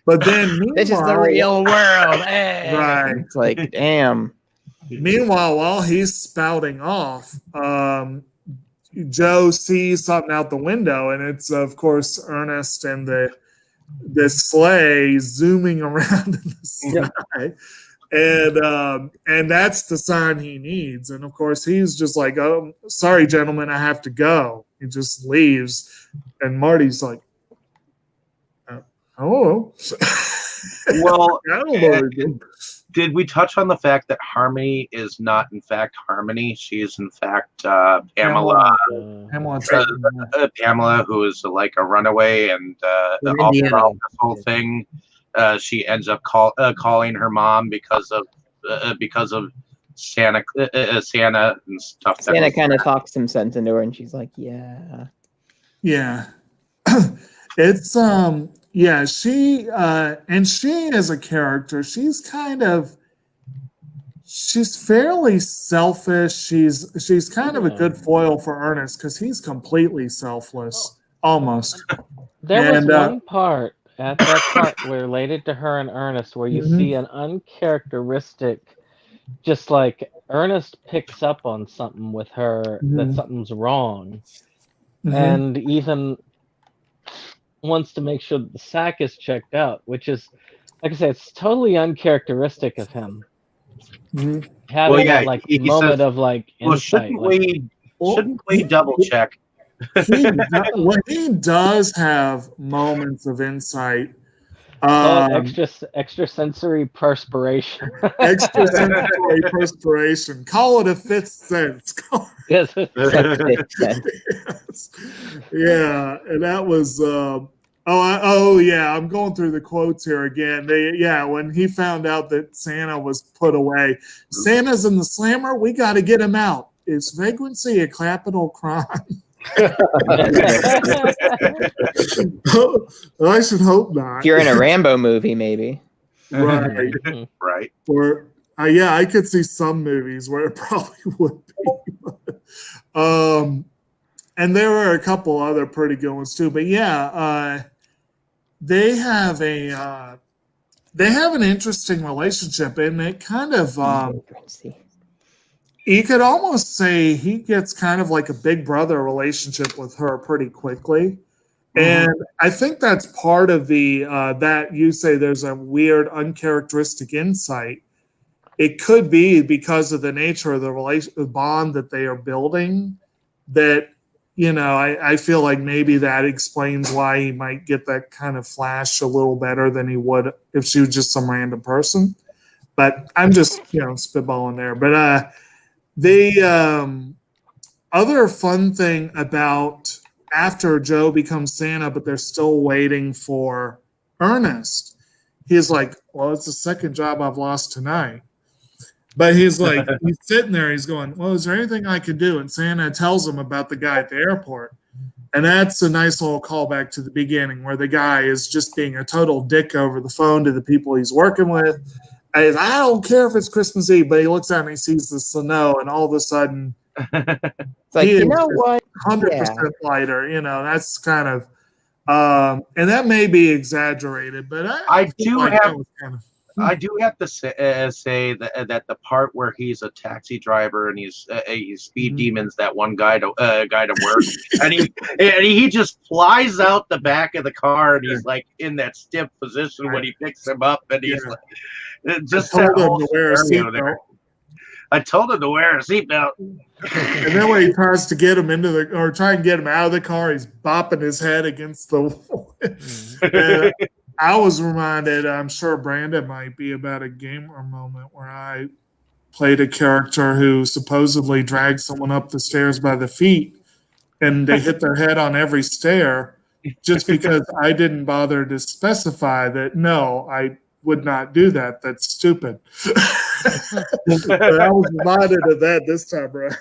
But then this is the real world. Hey. Right? It's like, damn. Meanwhile, while he's spouting off, Joe sees something out the window, and it's of course Ernest and the sleigh zooming around in the sky. And that's the sign he needs. And of course he's just like, oh, sorry gentlemen, I have to go. He just leaves, and Marty's like, oh well, I don't know. Did we touch on the fact that Harmony is not in fact Harmony? She is in fact Pamela. Pamela, who is like a runaway, and all throughout this whole thing, she ends up calling her mom because of Santa and stuff. Santa kind of talks some sense into her, and she's like, yeah. It's she and she as a character, she's fairly selfish. She's kind of a good foil for Ernest because he's completely selfless, almost. There was one part at that part related to her and Ernest where you see an uncharacteristic, just like Ernest picks up on something with her that something's wrong, and even wants to make sure that the sack is checked out, which is, like I say, it's totally uncharacteristic of him. Having that moment says, of insight. Shouldn't we double check? He does have moments of insight, Call it extra sensory perspiration. Extrasensory perspiration. Call it a fifth sense. Yes. Yes. Yeah, and that was. Yeah, I'm going through the quotes here again. When he found out that Santa was put away, Santa's in the slammer. We got to get him out. Is vagrancy a capital crime? I should hope not. If you're in a Rambo movie, maybe. Right. Right. Or I could see some movies where it probably would be. And there were a couple other pretty good ones too. But yeah, they have an interesting relationship, and it kind of you could almost say he gets kind of like a big brother relationship with her pretty quickly. And I think that's part of the that you say there's a weird, uncharacteristic insight. It could be because of the nature of the bond that they are building. That I feel like maybe that explains why he might get that kind of flash a little better than he would if she was just some random person. But I'm just spitballing there. But the other fun thing about after Joe becomes Santa, but they're still waiting for Ernest, he's like, well, it's the second job I've lost tonight. But he's like, he's sitting there, he's going, well, is there anything I can do? And Santa tells him about the guy at the airport. And that's a nice little callback to the beginning where the guy is just being a total dick over the phone to the people he's working with. And I don't care if it's Christmas Eve, but he looks out and he sees the snow, and all of a sudden, it's like, you know what? 100% lighter. That's kind of, and that may be exaggerated, but I do have to say that the part where he's a taxi driver and he's speed demons that one guy to work, and he just flies out the back of the car, and he's like in that stiff position when he picks him up, and he's like, just I told him to wear a seatbelt. I told him to wear a seatbelt. And then when he tries to get him try and get him out of the car, he's bopping his head against the wall. And I was reminded, I'm sure Brandon might be, about a gamer moment where I played a character who supposedly dragged someone up the stairs by the feet, and they hit their head on every stair just because I didn't bother to specify that, no, I would not do that. That's stupid. I was reminded of that this time around.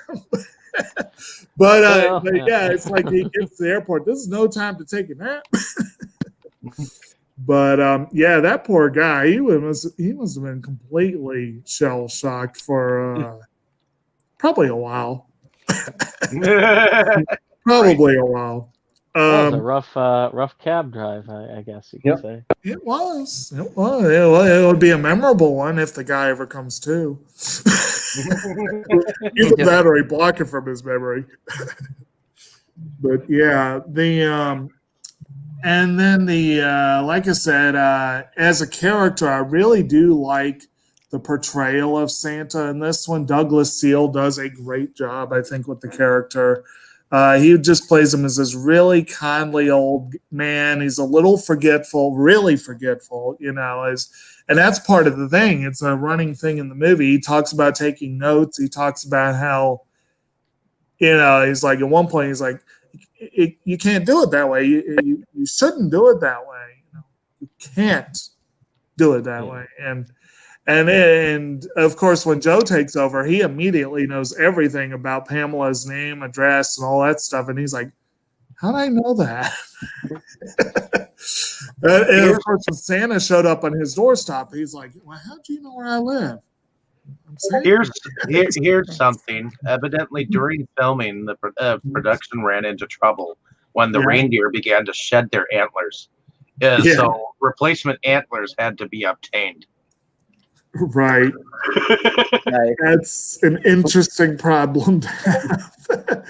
But yeah, it's like he gets to the airport. This is no time to take a nap. But yeah, that poor guy, he must have been completely shell shocked for probably a while. Probably a while. That was a rough cab drive, I guess you could say. It was. It would be a memorable one if the guy ever comes to. Either that or he block it from his memory. But yeah, and then like I said, as a character, I really do like the portrayal of Santa in this one. Douglas Seal does a great job, I think, with the character. He just plays him as this really kindly old man. He's a little forgetful, really forgetful, and that's part of the thing. It's a running thing in the movie. He talks about taking notes. He talks about how, he's like, at one point, he's like, you can't do it that way. You shouldn't do it that way. You can't do it that way. And of course, when Joe takes over, he immediately knows everything about Pamela's name, address, and all that stuff. And he's like, how did I know that? and of course, when Santa showed up on his doorstep, he's like, well, how'd you know where I live? Here's something. Evidently, during filming, the production ran into trouble when the reindeer began to shed their antlers. So replacement antlers had to be obtained. Right. That's an interesting problem to have.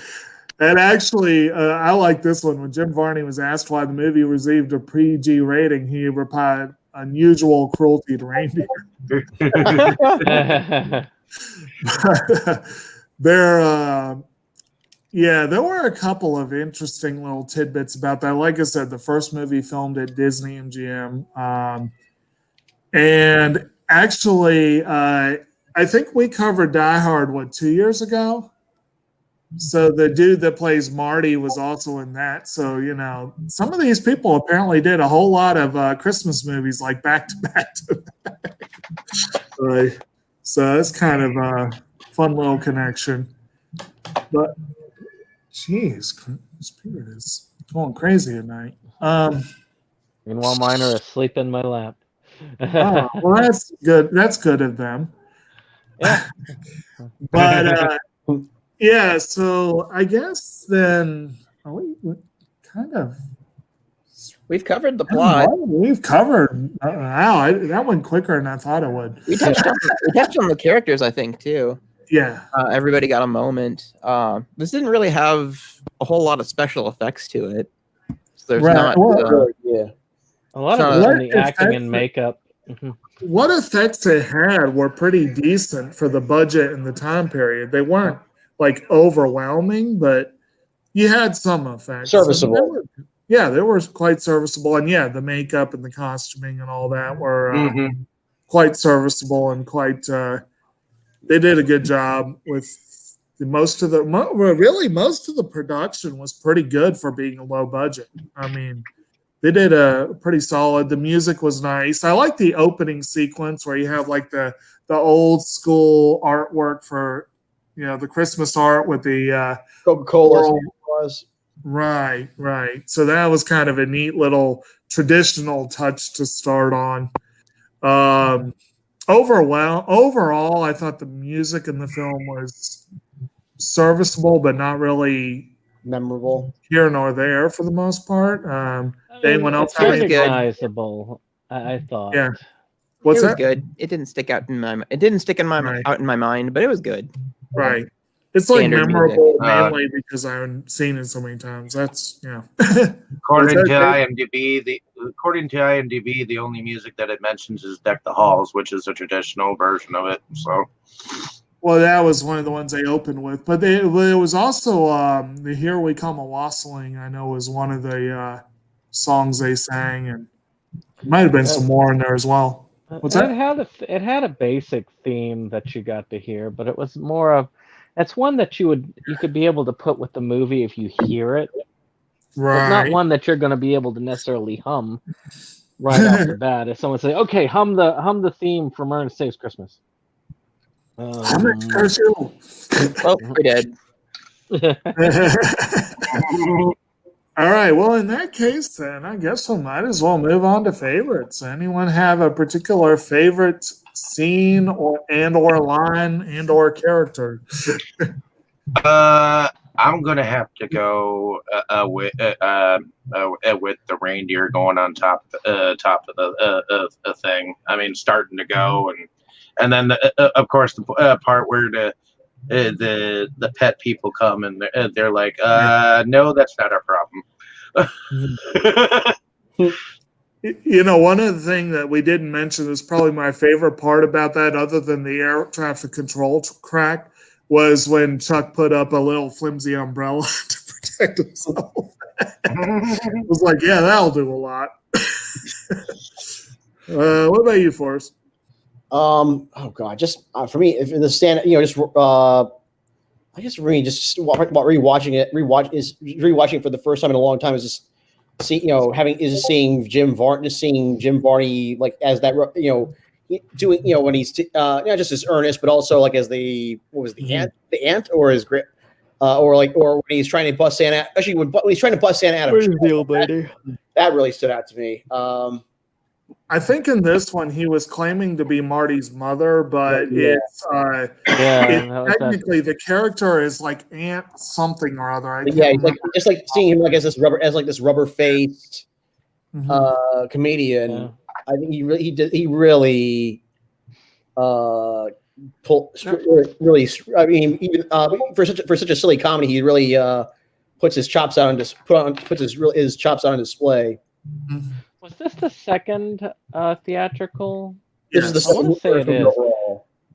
And actually, I like this one. When Jim Varney was asked why the movie received a PG rating, he replied, unusual cruelty to reindeer. Yeah, there were a couple of interesting little tidbits about that. Like I said, the first movie filmed at Disney MGM. And actually, I think we covered Die Hard, 2 years ago? So the dude that plays Marty was also in that. So, some of these people apparently did a whole lot of Christmas movies like back to back to back. So it's kind of a fun little connection. But, geez, Spirit is going crazy at night. Meanwhile, mine are asleep in my lap. Well, that's good. That's good of them. Yeah. But yeah, so I guess then we kind of We've covered the plot. We've covered. Wow, that went quicker than I thought it would. We touched on the characters, I think, too. Yeah. Everybody got a moment. This didn't really have a whole lot of special effects to it. So there's not. Yeah. A lot of it was in the acting and makeup. What effects they had were pretty decent for the budget and the time period. They weren't like overwhelming, but you had some effects. Serviceable. They were quite serviceable. And yeah, the makeup and the costuming and all that were quite serviceable and quite, they did a good job with most of the production was pretty good for being a low budget. I mean, they did a pretty solid. The music was nice. I like the opening sequence where you have like the old school artwork for, the Christmas art with the Coca-Cola was. Right. So that was kind of a neat little traditional touch to start on. Overall, I thought the music in the film was serviceable, but not really memorable here nor there for the most part. Anyone else have recognizable? I thought. Yeah. It was good. It didn't stick out in my. It didn't stick out in my mind, but it was good. Right. It's like memorable mainly because I've seen it so many times. That's According to IMDb, the only music that it mentions is "Deck the Halls," which is a traditional version of it. So, well, that was one of the ones they opened with, but it was also the "Here We Come a Wassailing." I know was one of the songs they sang, and there might have been some more in there as well. What's that? It had a basic theme that you got to hear, but it was more of. It's one that you could be able to put with the movie if you hear it. Right. It's not one that you're going to be able to necessarily hum right off the bat. If someone say, "Okay, hum the theme from Ernest Saves Christmas." Hum it, curse you. Oh, we did. All right. Well, in that case, then I guess we might as well move on to favorites. Anyone have a particular favorite scene or line and/or character? I'm gonna have to go with the reindeer going on top of the thing. I mean, starting to go, and then of course the part where the pet people come and they're like, no, that's not our problem. One of the things that we didn't mention is probably my favorite part about that, other than the air traffic control crack, was when Chuck put up a little flimsy umbrella to protect himself. It was like, yeah, that'll do a lot. What about you, Forrest? Oh God, just for me, if in the stand, I guess really just rewatching it for the first time in a long time is just seeing Jim Varney like as that doing when he's not just as Ernest but also like as the aunt or his or when he's trying to bust Santa, actually when he's trying to bust Santa out of the old lady. That really stood out to me. I think in this one he was claiming to be Marty's mother, but it's technically the character is like Aunt something or other. Just like seeing him like as this rubber faced comedian. Yeah. I think he really really. I mean, even for such a silly comedy, he really puts his chops out his chops on display. Mm-hmm. Was this the second theatrical? This is the I want to say it is.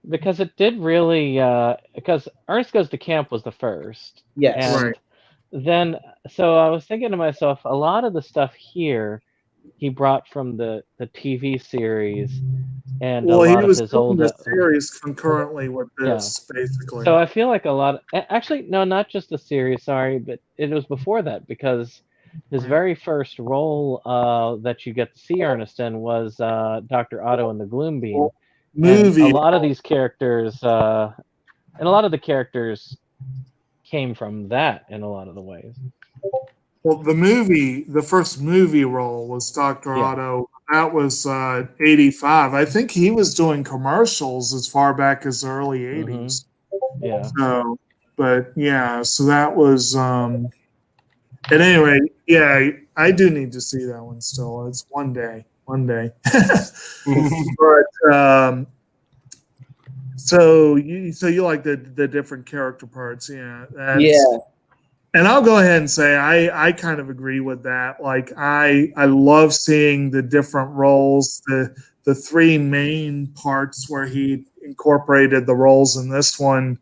because it did really because Ernest Goes to Camp was the first, Yes. and Right. then so I was thinking to myself, a lot of the stuff here he brought from the TV series and a Well, he lot of was his doing old the series concurrently with yeah. this, basically. So I feel like a lot actually no, not just the series, sorry, but it was before that because his Right. very first role that you get to see Ernest in was Dr. Otto and the Gloom Beam. Well, And a movie. lot of these characters and a lot of the characters came from that in a lot of the ways. Well, the first movie role was Dr. Yeah. Otto. That was 85. I think he was doing commercials as far back as the early 80s. Yeah. So, but yeah, so that was, at any rate, yeah, I do need to see that one still. It's one day. But, so you like the different character parts. Yeah. Yeah. And I'll go ahead and say I kind of agree with that. Like I love seeing the different roles, the three main parts where he incorporated the roles in this one,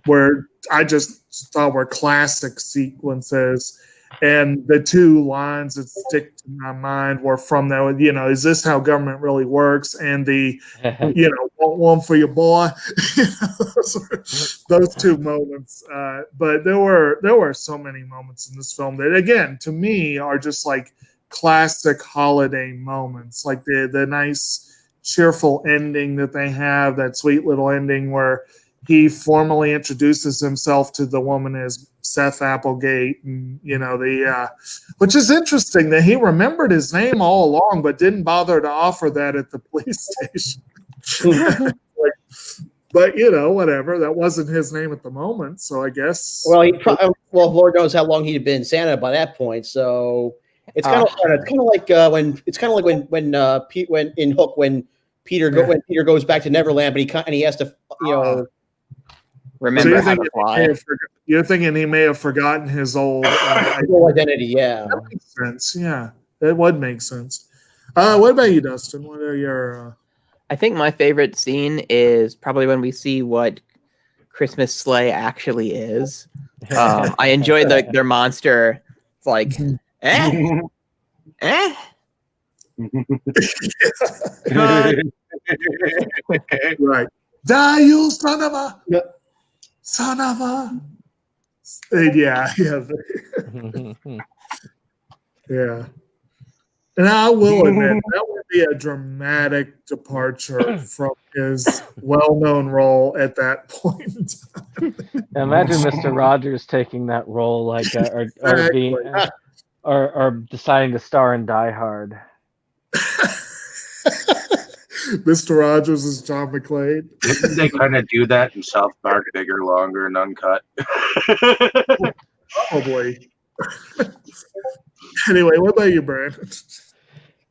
where I just thought were classic sequences. And the two lines that stick to my mind were from that, is this how government really works? And the, want one for your boy. Those two moments. But there were so many moments in this film that, again, to me, are just like classic holiday moments, like the nice, cheerful ending that they have, that sweet little ending where he formally introduces himself to the woman as Seth Applegate, and which is interesting that he remembered his name all along, but didn't bother to offer that at the police station. But whatever. That wasn't his name at the moment, so I guess. Well, Lord knows how long he'd been Santa by that point. So it's kind of like when in Hook when Peter goes back to Neverland, but he has to remember how to fly. You're thinking he may have forgotten his old identity. Yeah, that makes sense. Yeah, that would make sense. What about you, Dustin? What are your? I think my favorite scene is probably when we see what Christmas sleigh actually is. I enjoyed their monster. It's like, Right. Die, you son of a. Son of a. Yeah. Yeah. And I will admit, that would be a dramatic departure from his well-known role at that point. Imagine Mr. Rogers taking that role, like, or deciding to star in Die Hard. Mr. Rogers is John McClane. Didn't they kind of do that in South Park, Bigger, Longer, and Uncut? Probably. Anyway, what about you, Brandon?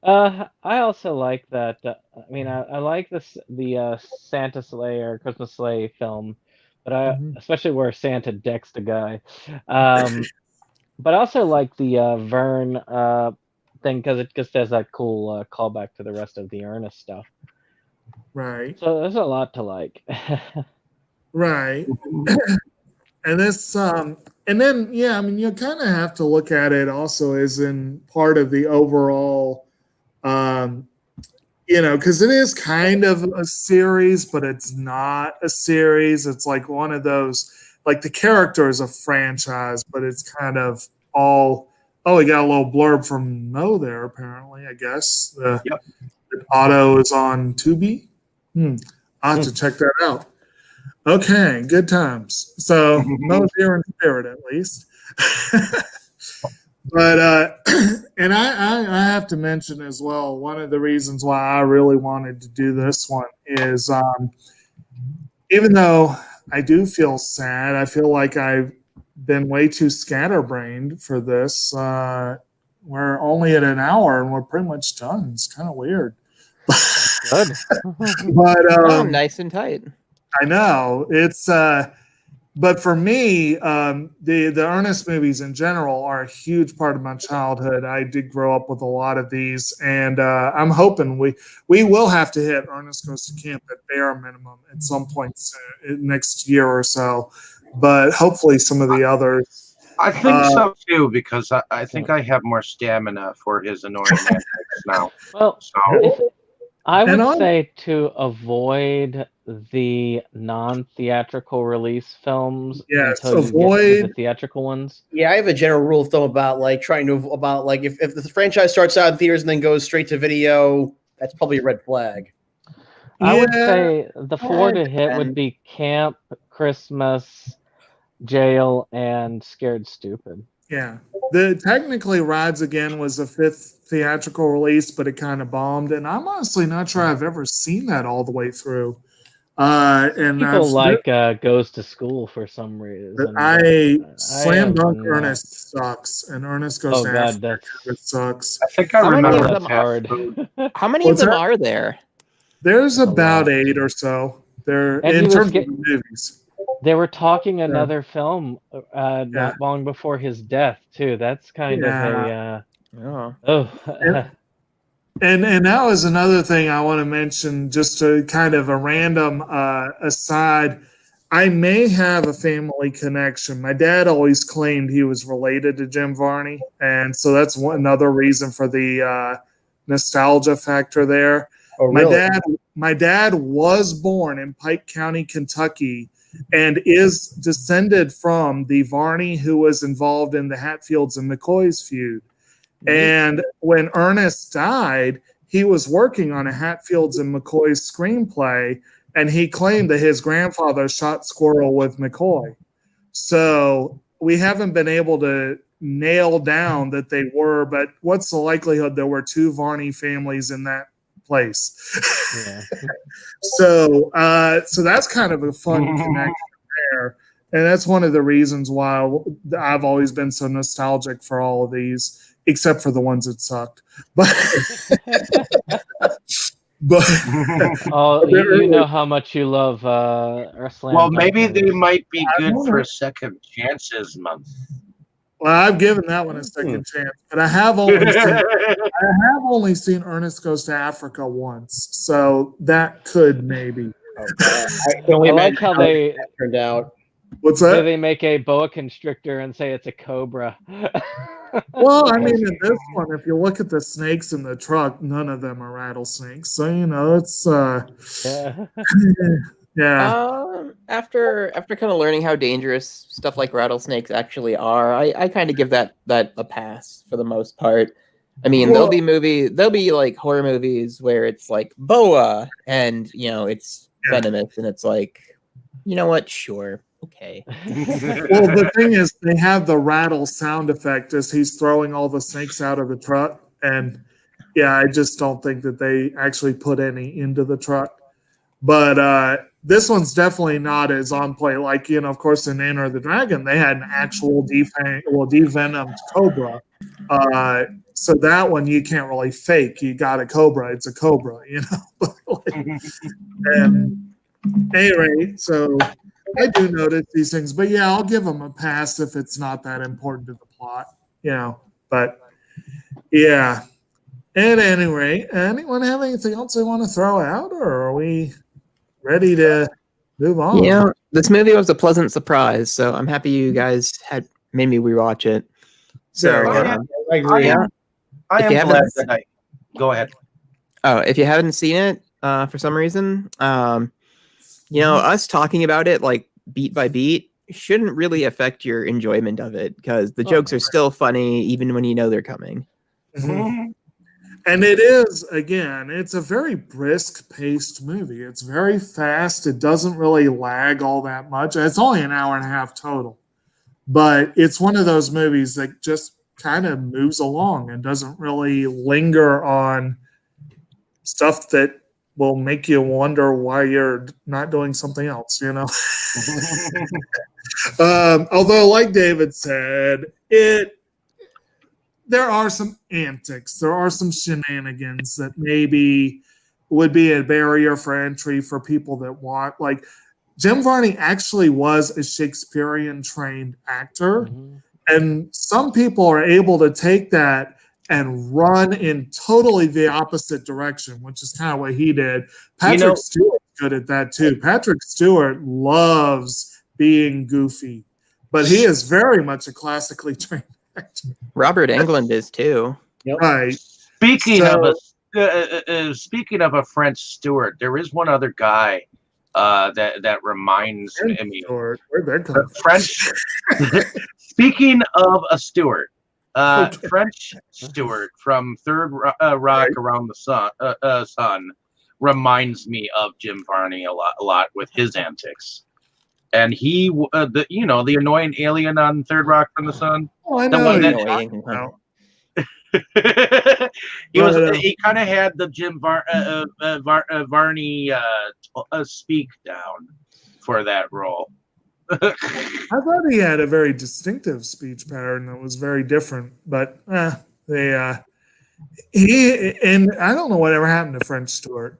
I also like that. I like the Santa sleigh or Christmas sleigh film, but especially where Santa decks the guy. But I also like the Vern thing because it just has that cool callback to the rest of the Ernest stuff. Right. So there's a lot to like. Right. And this, and then, you kind of have to look at it also as in part of the overall, because it is kind of a series, but it's not a series. It's like one of those, like the character is a franchise, but it's kind of all. Oh, we got a little blurb from Mo there, apparently, I guess. Yep. Otto is on Tubi. I'll have to check that out. Okay, good times. So Mo's here in spirit, at least. But and I have to mention as well, one of the reasons why I really wanted to do this one is even though I do feel sad, I feel like I've been way too scatterbrained for this. We're only at an hour and we're pretty much done. It's kind of weird. Good. But nice and tight. I know it's but for me, the Ernest movies in general are a huge part of my childhood. I did grow up with a lot of these, and I'm hoping we will have to hit Ernest Goes to Camp at bare minimum at some point soon, next year or so. But hopefully, some of the others. I think so too, because I think I have more stamina for his annoying antics now. Well, So I would And say to avoid the non-theatrical release films Yes, until you get to avoid. the theatrical ones. Yeah, I have a general rule of thumb about like trying to about like if the franchise starts out in theaters and then goes straight to video, that's probably a red flag. I would Yeah, say the four to hit would depends. be Camp, Christmas, Jail, and Scared Stupid. Yeah. Technically Rides Again was the 5th theatrical release, but it kind of bombed. And I'm honestly not sure I've ever seen that all the way through. And People like Goes to School for some reason. Slam Dunk have Ernest sucks, and Ernest Goes Oh to God, Africa. It sucks. I think I How many remember of that them hard. How many What's of them that? are there? There's That's a about lot. 8 or so. There And he in was terms of get- the movies. They were talking another film Yeah. not long before his death too. That's kind of a Oh. And that was another thing I want to mention, just a kind of a random aside. I may have a family connection. My dad always claimed he was related to Jim Varney, and so that's another reason for the nostalgia factor there. Oh, really? My dad was born in Pike County, Kentucky, and is descended from the Varney who was involved in the Hatfields and McCoys feud. And when Ernest died, he was working on a Hatfields and McCoy screenplay, and he claimed that his grandfather shot squirrel with McCoy. So we haven't been able to nail down that they were, but what's the likelihood there were 2 Varney families in that place? yeah. So that's kind of a fun connection there. And that's one of the reasons why I've always been so nostalgic for all of these, except for the ones that sucked. But Oh, you know how much you love Slam well, Dunk maybe movies. they might be good don't for know. a second chances month. well, I've given that one a second chance, but I have only seen Ernest Goes to Africa once, so that could maybe. I can only I like imagine how how they that turned out. What's say that? they make a boa constrictor and say it's a cobra. Well, I mean, in this one, if you look at the snakes in the truck, none of them are rattlesnakes. So it's Yeah. yeah. After kind of learning how dangerous stuff like rattlesnakes actually are, I kind of give that a pass for the most part. I mean, Well- there'll be like horror movies where it's like boa and it's Yeah. venomous, and it's like, you know what? Sure, okay. Well, the thing is, they have the rattle sound effect as he's throwing all the snakes out of the truck, and yeah, I just don't think that they actually put any into the truck. But this one's definitely not as on play. Like, of course, in Enter the Dragon, they had an actual devenomed cobra. So that one you can't really fake. You got a cobra; it's a cobra, And anyway, so I do notice these things, but yeah, I'll give them a pass if it's not that important to the plot, But yeah. At any rate, anyone have anything else they want to throw out, or are we ready to move on? This movie was a pleasant surprise, so I'm happy you guys had made me rewatch it. So Very good. I agree. yeah. I If am you glad haven't- that go ahead. if you haven't seen it for some reason, us talking about it like beat by beat shouldn't really affect your enjoyment of it, because the jokes are still funny even when you know they're coming. Mhm. And it is, again, it's a very brisk paced movie. It's very fast. It doesn't really lag all that much. It's only an hour and a half total. But it's one of those movies that just kind of moves along and doesn't really linger on stuff that will make you wonder why you're not doing something else, Although, like David said, there are some antics, there are some shenanigans that maybe would be a barrier for entry for people that want, like, Jim Varney actually was a Shakespearean trained actor. Mm-hmm. And some people are able to take that and run in totally the opposite direction, which is kind of what he did. Patrick Stewart's good at that too. Patrick Stewart loves being goofy, but he is very much a classically trained actor. Robert Englund is too. Yep. Right. Speaking of a French Stewart, there is one other guy that reminds me. Where'd that come from? French. Speaking of a Stewart, French Stewart from Third Rock Around the Sun reminds me of Jim Varney a lot with his antics. And he, the annoying alien on Third Rock from the Sun. Oh, I The know. one who that- you're talking about. He kind of had the Jim Varney speak down for that role. I thought he had a very distinctive speech pattern that was very different, but he and I don't know whatever happened to French Stewart.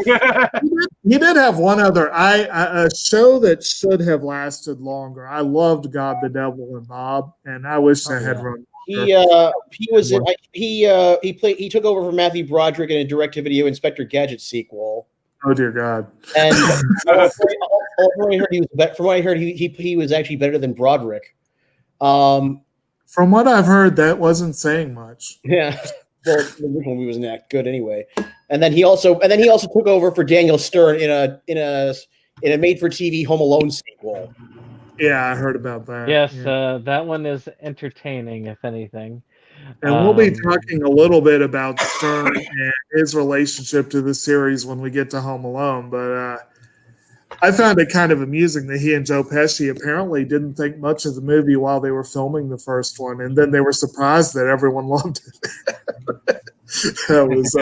He did have one other a show that should have lasted longer. I loved God, the Devil, and Bob, and I wish I had run. He was in, he took over for Matthew Broderick in a direct-to-video Inspector Gadget sequel. Oh dear God! And from what I heard, he was actually better than Broderick. From what I've heard, that wasn't saying much. Yeah, well, the original movie wasn't that good anyway. And then he also took over for Daniel Stern in a made-for-TV Home Alone sequel. Yeah, I heard about that. Yes, yeah. that one is entertaining, if anything. And we'll be talking a little bit about Stern and his relationship to the series when we get to Home Alone. But I found it kind of amusing that he and Joe Pesci apparently didn't think much of the movie while they were filming the first one, and then they were surprised that everyone loved it. That was.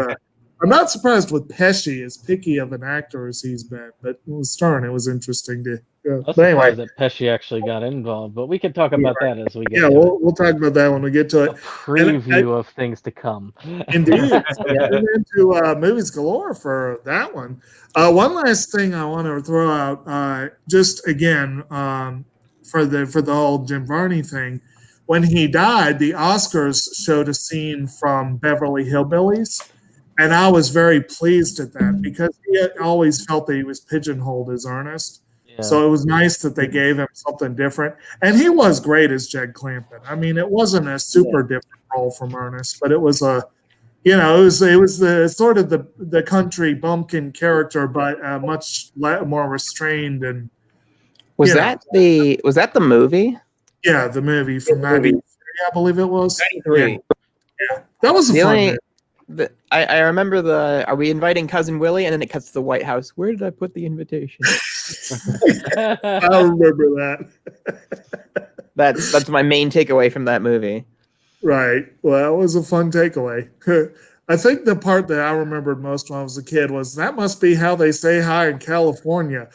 I'm not surprised with Pesci, as picky of an actor as he's been, but with Stern, it was interesting to. But anyway, that Pesci actually got involved, but we can talk about that as we get. Yeah, we'll talk about that when we get to it. A preview of things to come. Indeed, into movies galore for that one. One last thing I want to throw out, just again, for the whole Jim Varney thing. When he died, the Oscars showed a scene from Beverly Hillbillies. And I was very pleased at that because he had always felt that he was pigeonholed as Ernest. Yeah. So it was nice that they gave him something different. And he was great as Jed Clampett. I mean, it wasn't a super different role from Ernest, but it was it was the sort of the country bumpkin character, but much more restrained. And was that the movie? Yeah, the movie from 93, I believe it was. 93. Yeah. That was a fun movie. I remember are we inviting Cousin Willie? And then it cuts to the White House. Where did I put the invitation? I remember that. That's my main takeaway from that movie. Right. Well, it was a fun takeaway. I think the part that I remembered most when I was a kid was that must be how they say hi in California.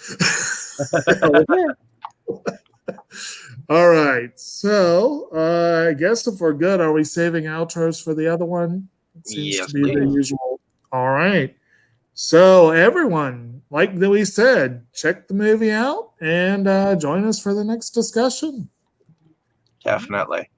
All right. So I guess if we're good, are we saving outros for the other one? It seems to be the usual. All right. So everyone, like we said, check the movie out and join us for the next discussion. Definitely.